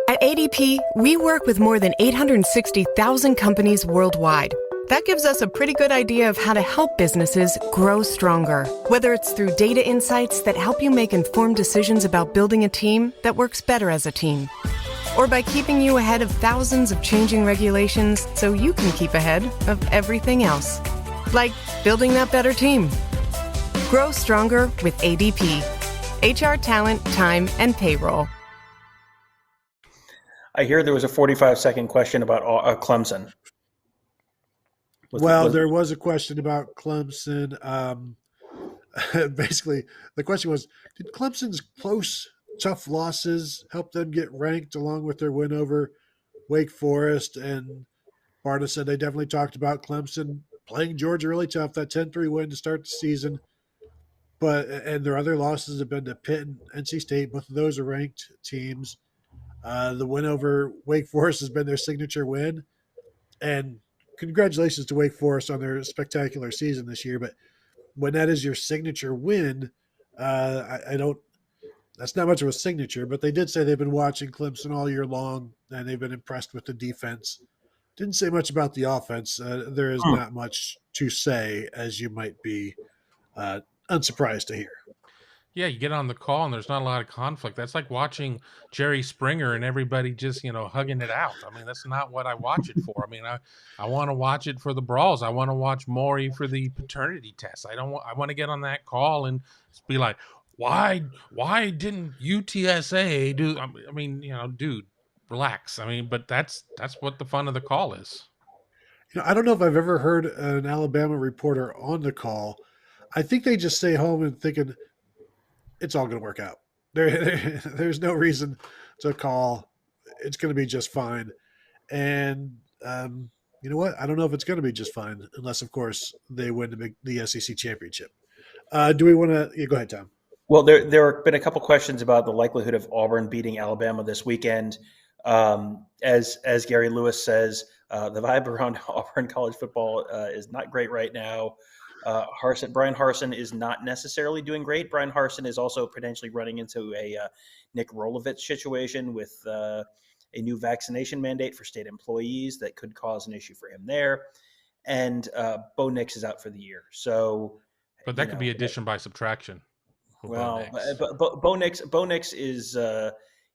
At ADP, we work with more than 860,000 companies worldwide. That gives us a pretty good idea of how to help businesses grow stronger. Whether it's through data insights that help you make informed decisions about building a team that works better as a team, or by keeping you ahead of thousands of changing regulations so you can keep ahead of everything else. Like building that better team. Grow stronger with ADP. HR, talent, time, and payroll. I hear there was a 45-second question about Clemson. There was a question about Clemson. Basically, the question was, did Clemson's close, tough losses help them get ranked along with their win over Wake Forest? And Barta said they definitely talked about Clemson playing Georgia really tough, that 10-3 win to start the season. And their other losses have been to Pitt and NC State. Both of those are ranked teams. The win over Wake Forest has been their signature win. And congratulations to Wake Forest on their spectacular season this year. But when that is your signature win, that's not much of a signature, but they did say they've been watching Clemson all year long and they've been impressed with the defense. Didn't say much about the offense. There is not much to say, as you might be unsurprised to hear. Yeah, you get on the call and there's not a lot of conflict. That's like watching Jerry Springer and everybody just, hugging it out. I mean, that's not what I watch it for. I mean, I want to watch it for the brawls. I want to watch Maury for the paternity test. I want to get on that call and be like, why didn't UTSA do? I mean, dude, relax. I mean, but that's what the fun of the call is. I don't know if I've ever heard an Alabama reporter on the call. I think they just stay home and thinking, it's all going to work out. There's no reason to call. It's going to be just fine. And you know what? I don't know if it's going to be just fine unless, of course, they win the SEC championship. Do we want to go ahead, Tom? Well, there have been a couple questions about the likelihood of Auburn beating Alabama this weekend. As Gary Lewis says, the vibe around Auburn college football is not great right now. Brian Harsin is not necessarily doing great. Brian Harsin is also potentially running into a Nick Rolovich situation with a new vaccination mandate for state employees that could cause an issue for him there. And Bo Nix is out for the year. So, but that could be addition by subtraction. Well, but Bo Nix is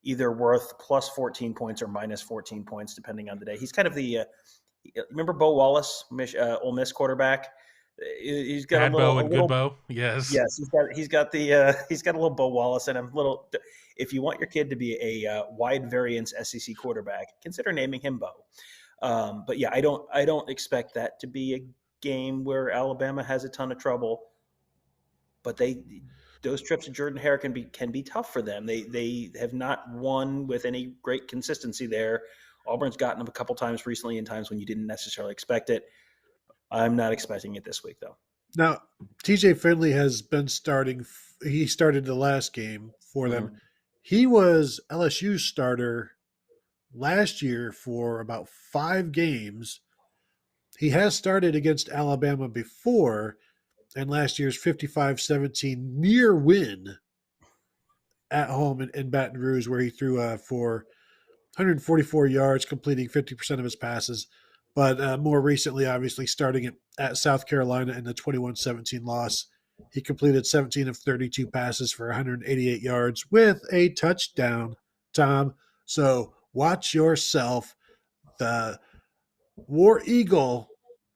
either worth plus 14 points or minus 14 points, depending on the day. He's kind of the remember Bo Wallace, Ole Miss quarterback. He's got Bad a little, Bo and good Bo. Yes. He's got a little Bo Wallace in him. If you want your kid to be a wide variance SEC quarterback, consider naming him Bo. But yeah, I don't expect that to be a game where Alabama has a ton of trouble. But those trips to Jordan Hare can be tough for them. They have not won with any great consistency there. Auburn's gotten them a couple times recently, in times when you didn't necessarily expect it. I'm not expecting it this week, though. Now, TJ Finley has been starting. He started the last game for them. Mm-hmm. He was LSU's starter last year for about 5 games. He has started against Alabama before, and last year's 55-17 near win at home in Baton Rouge, where he threw for 144 yards, completing 50% of his passes. But more recently, obviously, starting at South Carolina in the 21-17 loss, he completed 17 of 32 passes for 188 yards with a touchdown, Tom. So watch yourself. The War Eagle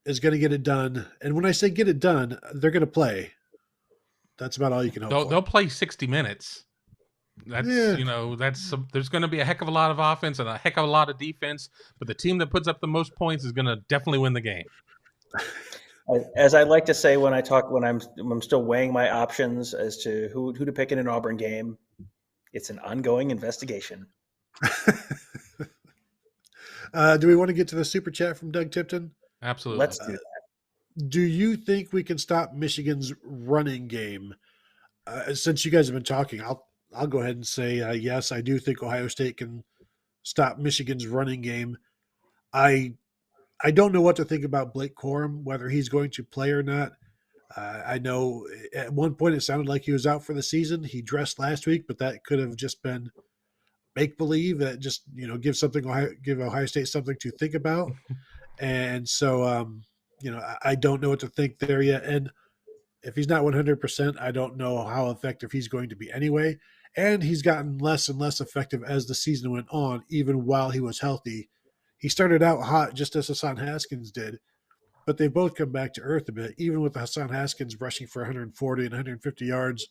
is going to get it done. And when I say get it done, they're going to play. That's about all you can hope for. They'll play 60 minutes. That's there's going to be a heck of a lot of offense and a heck of a lot of defense, but the team that puts up the most points is going to definitely win the game. As I like to say when I'm still weighing my options as to who to pick in an Auburn game, it's an ongoing investigation. Do we want to get to the super chat from Doug Tipton? Absolutely. Let's do that. Do you think we can stop Michigan's running game? Since you guys have been talking, I'll go ahead and say yes. I do think Ohio State can stop Michigan's running game. I don't know what to think about Blake Corum, whether he's going to play or not. I know at one point it sounded like he was out for the season. He dressed last week, but that could have just been make believe. That just give Ohio State something to think about. And so I don't know what to think there yet. And if he's not 100%, I don't know how effective he's going to be anyway. And he's gotten less and less effective as the season went on, even while he was healthy. He started out hot, just as Hassan Haskins did, but they both come back to earth a bit, even with Hassan Haskins rushing for 140 and 150 yards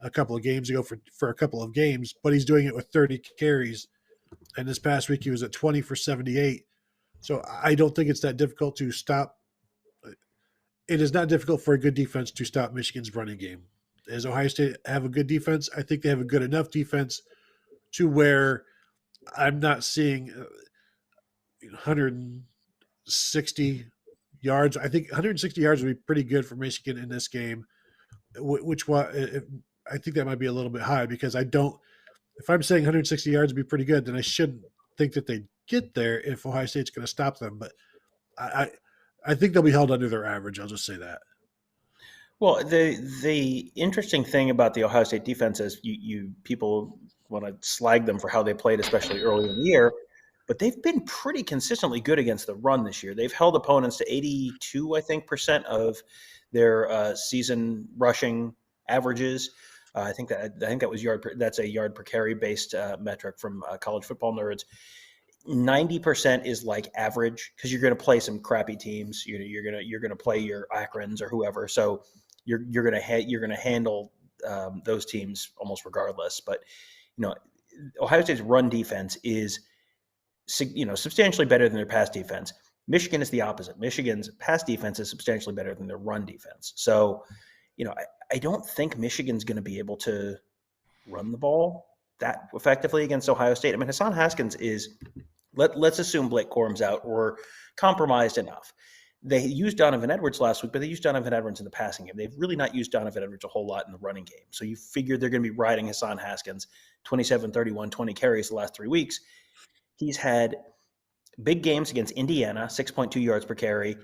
a couple of games ago for a couple of games, but he's doing it with 30 carries. And this past week he was at 20 for 78. So I don't think it's that difficult to stop. It is not difficult for a good defense to stop Michigan's running game. Does Ohio State have a good defense? I think they have a good enough defense to where I'm not seeing 160 yards. I think 160 yards would be pretty good for Michigan in this game, I think that might be a little bit high because if I'm saying 160 yards would be pretty good, then I shouldn't think that they'd get there if Ohio State's going to stop them. But I think they'll be held under their average. I'll just say that. Well, the interesting thing about the Ohio State defense is you people want to slag them for how they played, especially early in the year, but they've been pretty consistently good against the run this year. They've held opponents to 82, I think, % of their season rushing averages. I think that was that's a yard per carry based metric from College Football Nerds. 90% is like average because you're going to play some crappy teams. You're going to play your Akrons or whoever. So you're going to handle those teams almost regardless. But Ohio State's run defense is substantially better than their pass defense. Michigan is the opposite. Michigan's pass defense is substantially better than their run defense. So I don't think Michigan's going to be able to run the ball that effectively against Ohio State. I mean, Hassan Haskins is, let's assume Blake Corum's out or compromised enough. They used Donovan Edwards last week, but they used Donovan Edwards in the passing game. They've really not used Donovan Edwards a whole lot in the running game. So you figure they're going to be riding Hassan Haskins 27, 31, 20 carries the last 3 weeks. He's had big games against Indiana, 6.2 yards per carry.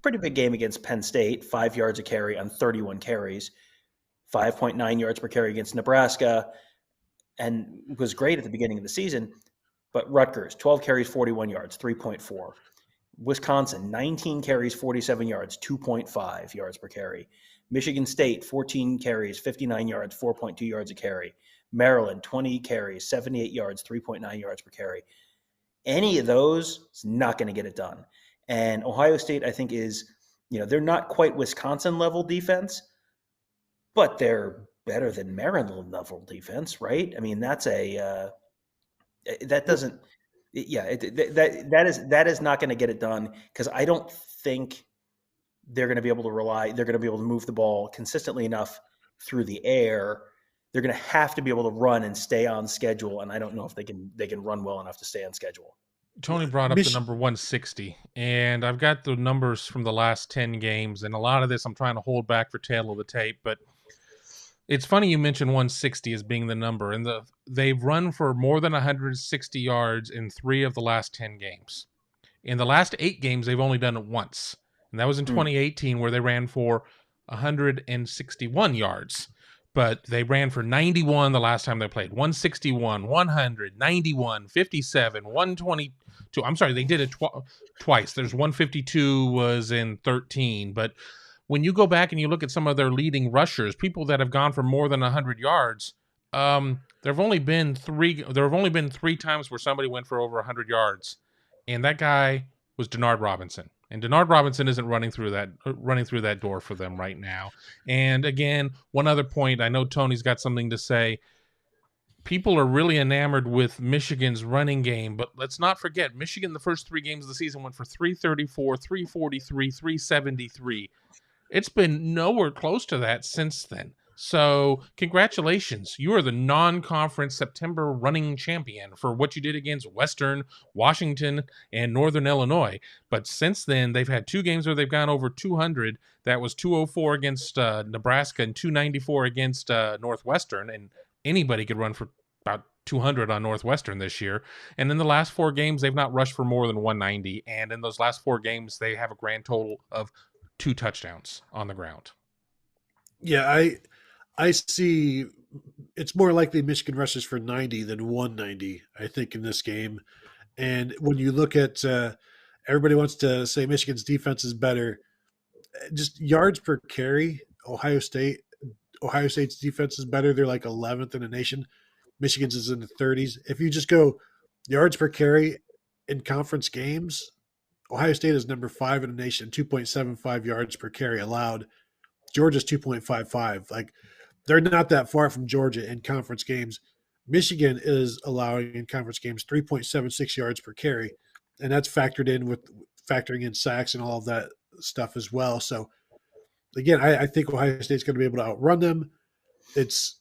Pretty big game against Penn State, 5 yards a carry on 31 carries. 5.9 yards per carry against Nebraska, and was great at the beginning of the season. But Rutgers, 12 carries, 41 yards, 3.4. Wisconsin, 19 carries, 47 yards, 2.5 yards per carry. Michigan State, 14 carries, 59 yards, 4.2 yards a carry. Maryland, 20 carries, 78 yards, 3.9 yards per carry. Any of those is not going to get it done. And Ohio State, I think, is, they're not quite Wisconsin level defense, but they're better than Maryland level defense, right? I mean, that's that is not going to get it done, because I don't think they're going to be able to move the ball consistently enough through the air. They're going to have to be able to run and stay on schedule, and I don't know if they can run well enough to stay on schedule. Tony brought up the number 160, and I've got the numbers from the last 10 games, and a lot of this I'm trying to hold back for tail of the tape, but it's funny you mentioned 160 as being the number, and they've run for more than 160 yards in 3 of the last 10 games. In the last 8 games, they've only done it once, and that was in 2018, where they ran for 161 yards. But they ran for 91 the last time they played. 161, 100, 91, 57, 122. I'm sorry, they did it twice. There's 152 was in 13, but when you go back and you look at some of their leading rushers, people that have gone for more than 100 yards, there have only been 3 times where somebody went for over 100 yards, and that guy was Denard Robinson. And Denard Robinson isn't running through that door for them right now. And again, one other point, I know Tony's got something to say. People are really enamored with Michigan's running game, but let's not forget, Michigan, the first 3 games of the season, went for 334, 343, 373. It's been nowhere close to that since then. So congratulations. You are the non-conference September running champion for what you did against Western, Washington, and Northern Illinois. But since then, they've had 2 games where they've gone over 200. That was 204 against Nebraska and 294 against Northwestern. And anybody could run for about 200 on Northwestern this year. And in the last 4 games, they've not rushed for more than 190. And in those last 4 games, they have a grand total of 2 touchdowns on the ground. Yeah, I see it's more likely Michigan rushes for 90 than 190, I think, in this game. And when you look at everybody wants to say Michigan's defense is better. Just yards per carry, Ohio State's defense is better. They're like 11th in the nation. Michigan's is in the 30s. If you just go yards per carry in conference games, Ohio State is number 5 in the nation, 2.75 yards per carry allowed. Georgia's 2.55. Like, they're not that far from Georgia in conference games. Michigan is allowing in conference games 3.76 yards per carry, and that's factoring in sacks and all of that stuff as well. So, again, I think Ohio State's going to be able to outrun them. It's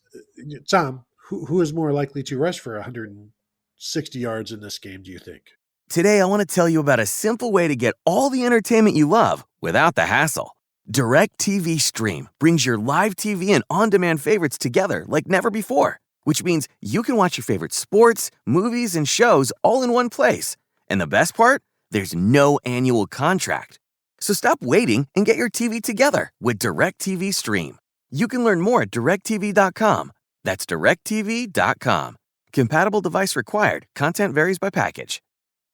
Tom, who is more likely to rush for 160 yards in this game, do you think? Today, I want to tell you about a simple way to get all the entertainment you love without the hassle. DirecTV Stream brings your live TV and on-demand favorites together like never before, which means you can watch your favorite sports, movies, and shows all in one place. And the best part? There's no annual contract. So stop waiting and get your TV together with DirecTV Stream. You can learn more at directtv.com. That's directtv.com. Compatible device required. Content varies by package.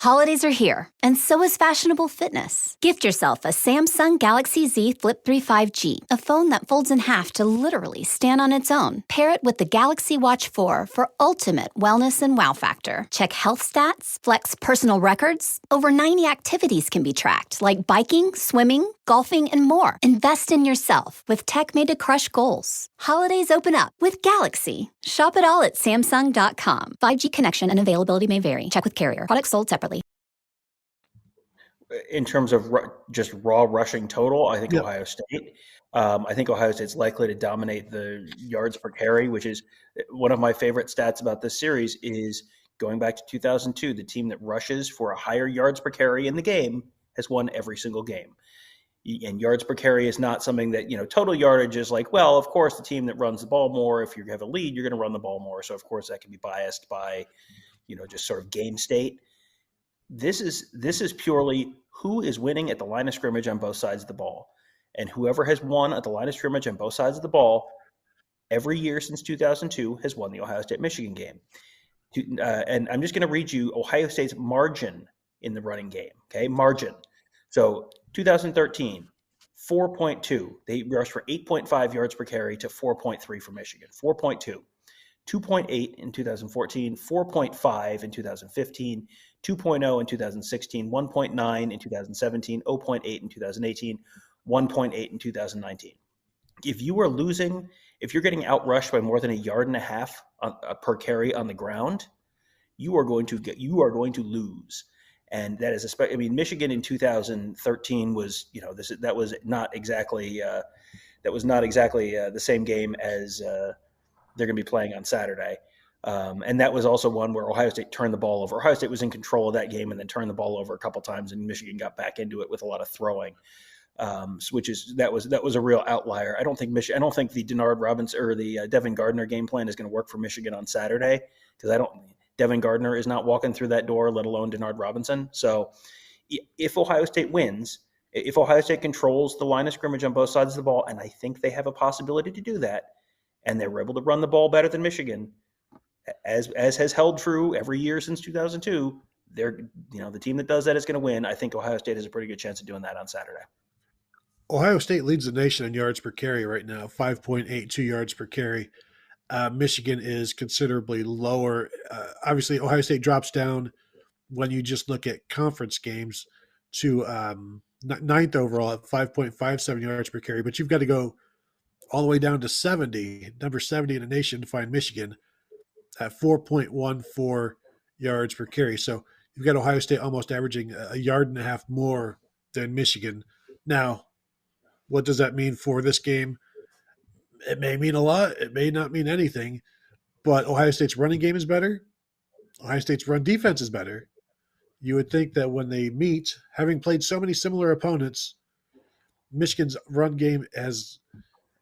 Holidays are here, and so is fashionable fitness. Gift yourself a Samsung Galaxy Z Flip 3 5G, a phone that folds in half to literally stand on its own. Pair it with the Galaxy Watch 4 for ultimate wellness and wow factor. Check health stats, flex personal records. Over 90 activities can be tracked, like biking, swimming, golfing, and more. Invest in yourself with tech made to crush goals. Holidays open up with Galaxy. Shop it all at Samsung.com. 5G connection and availability may vary. Check with carrier. Products sold separately. in terms of just raw rushing total, I think Ohio State. I think Ohio State's likely to dominate the yards per carry, which is one of my favorite stats about this series is going back to 2002, the team that rushes for a higher yards per carry in the game has won every single game. And yards per carry is not something that, total yardage is like, well, of course, the team that runs the ball more, if you have a lead, you're going to run the ball more. So, of course, that can be biased by, just sort of game state. This is purely who is winning at the line of scrimmage on both sides of the ball. And whoever has won at the line of scrimmage on both sides of the ball every year since 2002 has won the Ohio State-Michigan game. And I'm just going to read you Ohio State's margin in the running game, okay? Margin. So 2013, 4.2. They rushed for 8.5 yards per carry to 4.3 for Michigan. 4.2. 2.8 in 2014, 4.5 in 2015, 2.0 in 2016, 1.9 in 2017, 0.8 in 2018, 1.8 in 2019. If you're getting outrushed by more than a yard and a half per carry on the ground, you are going to lose. And that is especially, Michigan in 2013 was, that was not exactly the same game as they're going to be playing on Saturday. And that was also one where Ohio State turned the ball over. Ohio State was in control of that game and then turned the ball over a couple times, and Michigan got back into it with a lot of throwing. That was a real outlier. I don't think the Denard Robinson or the Devin Gardner game plan is going to work for Michigan on Saturday, because Devin Gardner is not walking through that door, let alone Denard Robinson. So if Ohio State wins, if Ohio State controls the line of scrimmage on both sides of the ball, and I think they have a possibility to do that, and they're able to run the ball better than Michigan, as has held true every year since 2002, the team that does that is going to win. I think Ohio State has a pretty good chance of doing that on Saturday. Ohio State leads the nation in yards per carry right now, 5.82 yards per carry. Michigan is considerably lower. Obviously, Ohio State drops down when you just look at conference games to ninth overall at 5.57 yards per carry. But you've got to go all the way down to number 70 in the nation to find Michigan at 4.14 yards per carry. So you've got Ohio State almost averaging a yard and a half more than Michigan. Now, what does that mean for this game? It may mean a lot. It may not mean anything. But Ohio State's running game is better. Ohio State's run defense is better. You would think that when they meet, having played so many similar opponents, Michigan's run game has,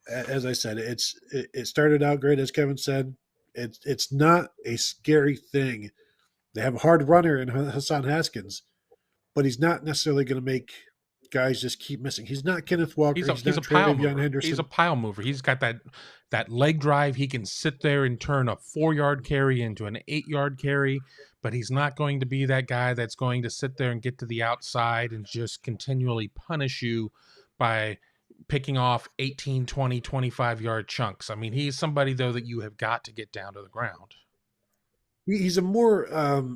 as I said, it started out great, as Kevin said. It's not a scary thing. They have a hard runner in Hassan Haskins, but he's not necessarily going to make guys just keep missing. He's not Kenneth Walker. He's a pile mover. He's a pile mover. He's got that leg drive. He can sit there and turn a 4-yard carry into an 8-yard carry, but he's not going to be that guy that's going to sit there and get to the outside and just continually punish you by picking off 18, 20, 25-yard chunks. He's somebody, though, that you have got to get down to the ground. He's a more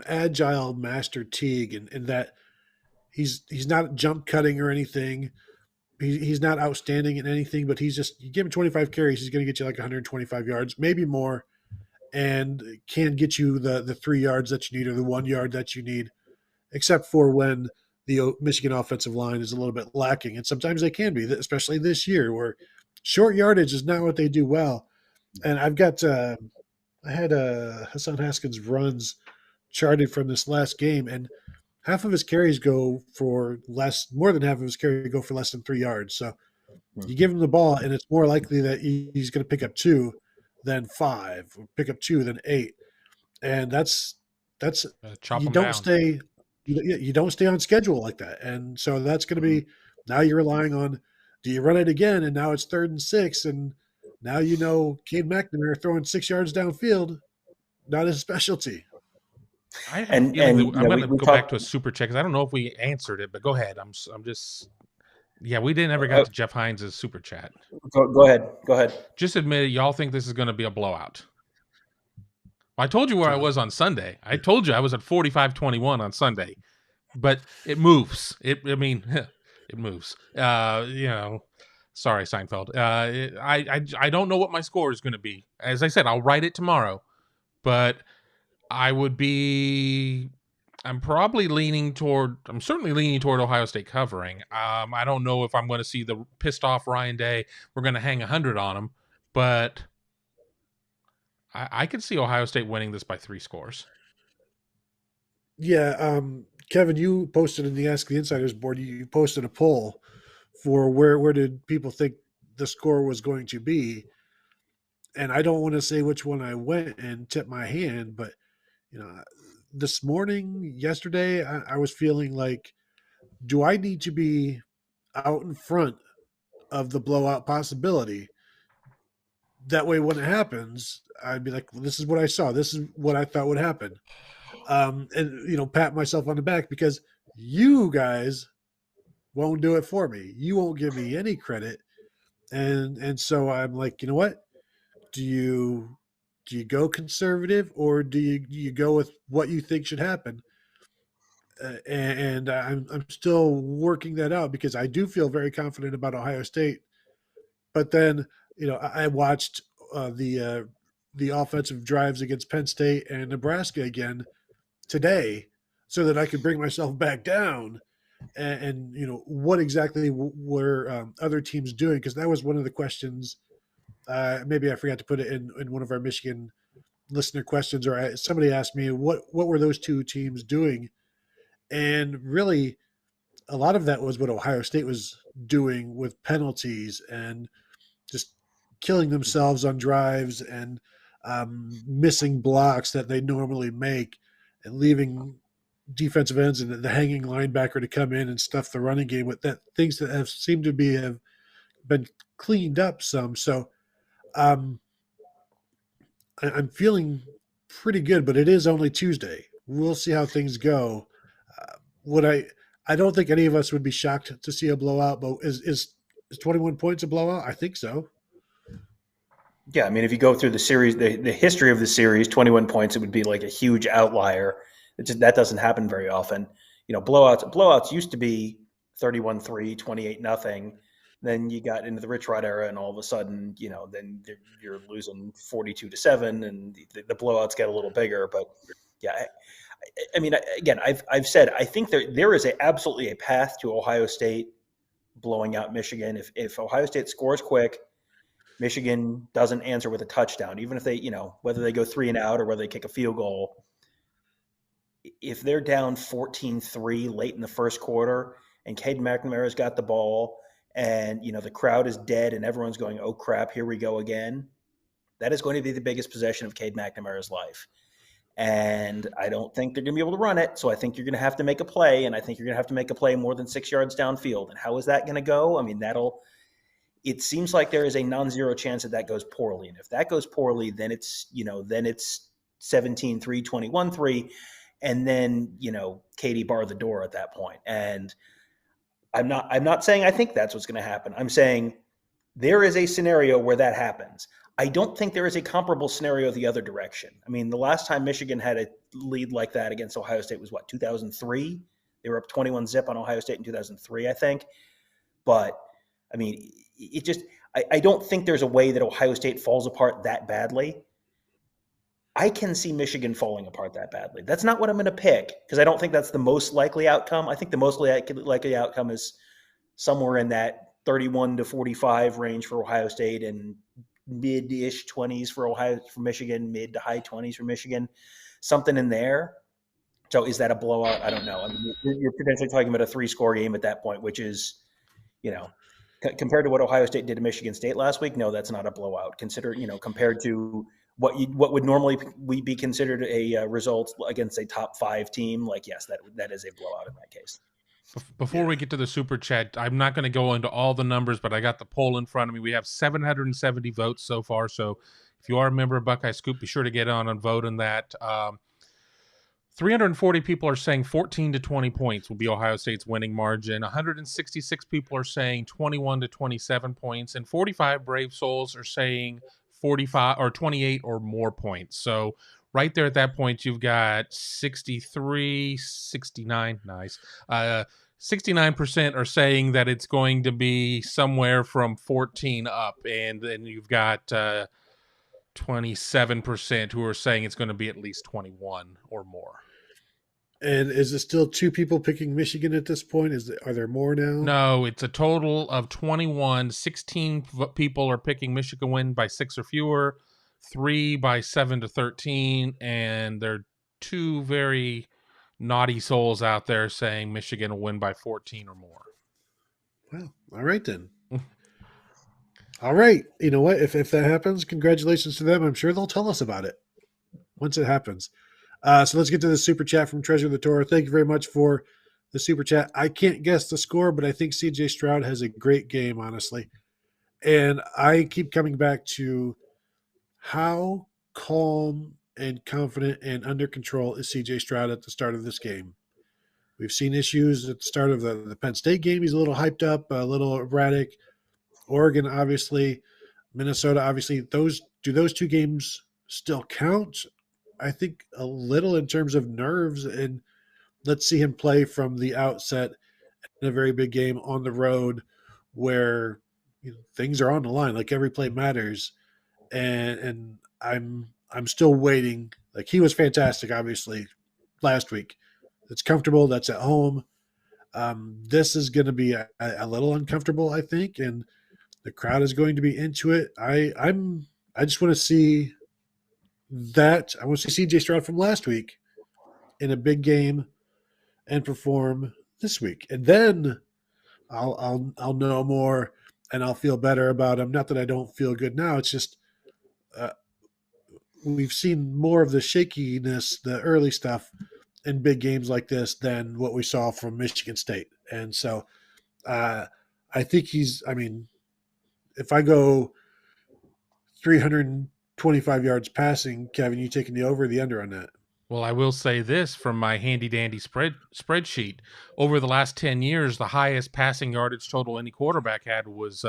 agile Master Teague in that he's not jump cutting or anything. He's not outstanding in anything, but you give him 25 carries, he's going to get you like 125 yards, maybe more, and can get you the 3 yards that you need or the 1 yard that you need, except for when the Michigan offensive line is a little bit lacking. And sometimes they can be, especially this year, where short yardage is not what they do well. And I've got I had Hassan Haskins runs charted from this last game, and half of his carries go for more than half of his carries go for less than 3 yards. So you give him the ball, and it's more likely that he's going to pick up 2 than 5, or pick up 2 than 8. And that's chop you him don't down. stay you don't stay on schedule like that. And so that's going to be, now you're relying on, do you run it again? And now it's 3rd and 6, and now Cade McNamara throwing 6 yards downfield, not his specialty. I'm going to go back to a super chat because I don't know if we answered it, but go ahead. I'm just, we didn't ever get to Jeff Hines' super chat. Go ahead. Just admit it. Y'all think this is going to be a blowout. I told you where I was on Sunday. I told you I was at 45-21 on Sunday, but it moves. It moves. Sorry, Seinfeld. I don't know what my score is going to be. As I said, I'll write it tomorrow, but I would be I'm certainly leaning toward Ohio State covering. I don't know if I'm going to see the pissed off Ryan Day. We're going to hang 100 on him, but I could see Ohio State winning this by 3 scores. Yeah, Kevin, you posted in the Ask the Insiders board, you posted a poll for where did people think the score was going to be. And I don't want to say which one I went and tip my hand, but this morning, yesterday, I was feeling like, do I need to be out in front of the blowout possibility? That way, when it happens, I'd be like, well, this is what I saw. This is what I thought would happen. And pat myself on the back, because you guys won't do it for me. You won't give me any credit. And so I'm like, you know what? Do you go conservative, or do you go with what you think should happen? And I'm still working that out, because I do feel very confident about Ohio State. But then, I watched the offensive drives against Penn State and Nebraska again today, so that I could bring myself back down and what exactly were other teams doing, because that was one of the questions. Maybe I forgot to put it in one of our Michigan listener questions, or somebody asked me what were those two teams doing, and really a lot of that was what Ohio State was doing with penalties and just killing themselves on drives and missing blocks that they normally make, and leaving defensive ends and the hanging linebacker to come in and stuff the running game with that, things that have seemed to have been cleaned up some. So I'm feeling pretty good, but it is only Tuesday. We'll see how things go. I don't think any of us would be shocked to see a blowout, but is 21 points a blowout? I think so. Yeah, I mean, if you go through the series, the history of the series, 21 points, it would be like a huge outlier. That doesn't happen very often. Blowouts used to be 31-3, 28-0. Then you got into the Rich Rod era, and all of a sudden, then you're losing 42-7, and the blowouts get a little bigger. But yeah, I mean, again, I've said I think there is absolutely a path to Ohio State blowing out Michigan. If Ohio State scores quick, Michigan doesn't answer with a touchdown, even if they, whether they go 3 and out or whether they kick a field goal. If they're down 14-3 late in the first quarter and Cade McNamara's got the ball and, the crowd is dead and everyone's going, oh crap, here we go again, that is going to be the biggest possession of Cade McNamara's life. And I don't think they're going to be able to run it. So I think you're going to have to make a play, and I think you're going to have to make a play more than 6 yards downfield. And how is that going to go? I mean, it seems like there is a non-zero chance that goes poorly. And if that goes poorly, then it's 17-3, 21-3. And then, Katie bar the door at that point. And I'm not saying I think that's what's going to happen. I'm saying there is a scenario where that happens. I don't think there is a comparable scenario the other direction. I mean, the last time Michigan had a lead like that against Ohio State was 2003? They were up 21-0 on Ohio State in 2003, I think. But I mean, I don't think there's a way that Ohio State falls apart that badly. I can see Michigan falling apart that badly. That's not what I'm going to pick, because I don't think that's the most likely outcome. I think the most likely outcome is somewhere in that 31-45 range for Ohio State and mid-ish 20s for Michigan, mid to high 20s for Michigan, something in there. So is that a blowout? I don't know. I mean, you're potentially talking about a 3-score game at that point, which is, compared to what Ohio State did to Michigan State last week, no, that's not a blowout. Compared to what would normally be considered a result against a top 5 team, yes, that is a blowout in that case. Before we get to the super chat, I'm not going to go into all the numbers, but I got the poll in front of me. We have 770 votes so far. So if you are a member of Buckeye Scoop, be sure to get on and vote in that. 340 people are saying 14 to 20 points will be Ohio State's winning margin. 166 people are saying 21 to 27 points, and 45 brave souls are saying 45 or 28 or more points. So right there at that point, you've got 63, 69. Nice. 69% are saying that it's going to be somewhere from 14 up. And then you've got 27% who are saying it's going to be at least 21 or more. And is it still 2 people picking Michigan at this point? Are there more now? No, it's a total of 21. 16 people are picking Michigan win by 6 or fewer, 3 by 7 to 13, and there are 2 very naughty souls out there saying Michigan will win by 14 or more. Well, all right then. All right. You know what? If that happens, congratulations to them. I'm sure they'll tell us about it once it happens. So let's get to the super chat from Treasure the Torah. Thank you very much for the super chat. I can't guess the score, but I think CJ Stroud has a great game, honestly. And I keep coming back to how calm and confident and under control is CJ Stroud at the start of this game. We've seen issues at the start of the Penn State game. He's a little hyped up, a little erratic. Oregon, obviously. Minnesota, obviously. Do those 2 games still count? I think a little in terms of nerves, and let's see him play from the outset in a very big game on the road where things are on the line. Like every play matters, and I'm still waiting. Like he was fantastic, obviously, last week. It's comfortable. That's at home. This is going to be a little uncomfortable, I think, and the crowd is going to be into it. I just want to see that. I want to see CJ Stroud from last week in a big game and perform this week, and then I'll know more and I'll feel better about him. Not that I don't feel good now. It's just we've seen more of the shakiness, the early stuff in big games like this than what we saw from Michigan State, and so I think he's. I mean, if I go 325 yards passing, Kevin, you taking the over or the under on that? Well, I will say this from my handy-dandy spreadsheet. Over the last 10 years, the highest passing yardage total any quarterback had was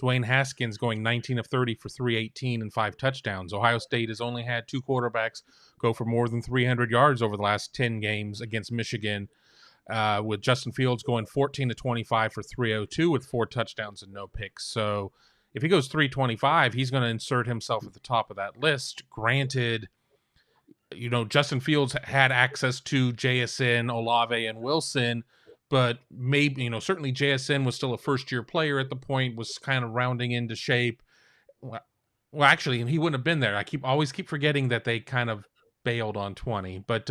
Dwayne Haskins going 19 of 30 for 318 and 5 touchdowns. Ohio State has only had 2 quarterbacks go for more than 300 yards over the last 10 games against Michigan, with Justin Fields going 14 to 25 for 302 with 4 touchdowns and no picks. So if he goes 325, he's going to insert himself at the top of that list. Granted, Justin Fields had access to JSN, Olave, and Wilson, but maybe, certainly JSN was still a first-year player at the point, was kind of rounding into shape. Well, actually, he wouldn't have been there. I always keep forgetting that they kind of bailed on 20. But,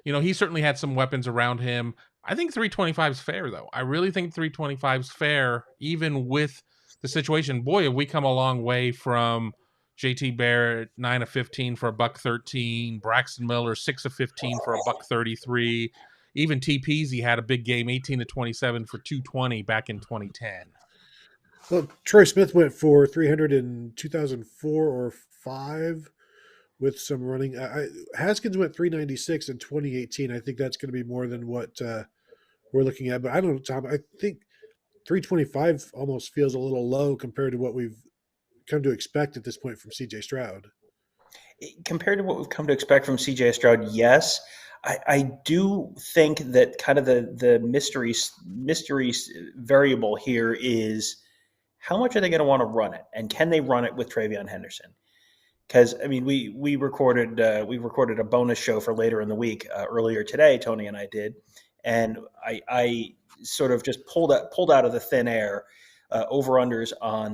he certainly had some weapons around him. I think 325 is fair, though. I really think 325 is fair, even with the situation. Boy, have we come a long way from JT Barrett, 9 of 15 for $113. Braxton Miller, 6 of 15 for $133. Even T. Peasy had a big game, 18 to 27 for 220 back in 2010. Well, Troy Smith went for 300 in 2004 or 5 with some running. Haskins went 396 in 2018. I think that's going to be more than what we're looking at. But I don't know, Tom. I think 325 almost feels a little low compared to what we've come to expect at this point from CJ Stroud. Compared to what we've come to expect from CJ Stroud, yes. I do think that kind of the mystery variable here is how much are they going to want to run it, and can they run it with TreVeyon Henderson? Because we recorded a bonus show for later in the week earlier today. Tony and I did, and I sort of just pulled out of the thin air over-unders on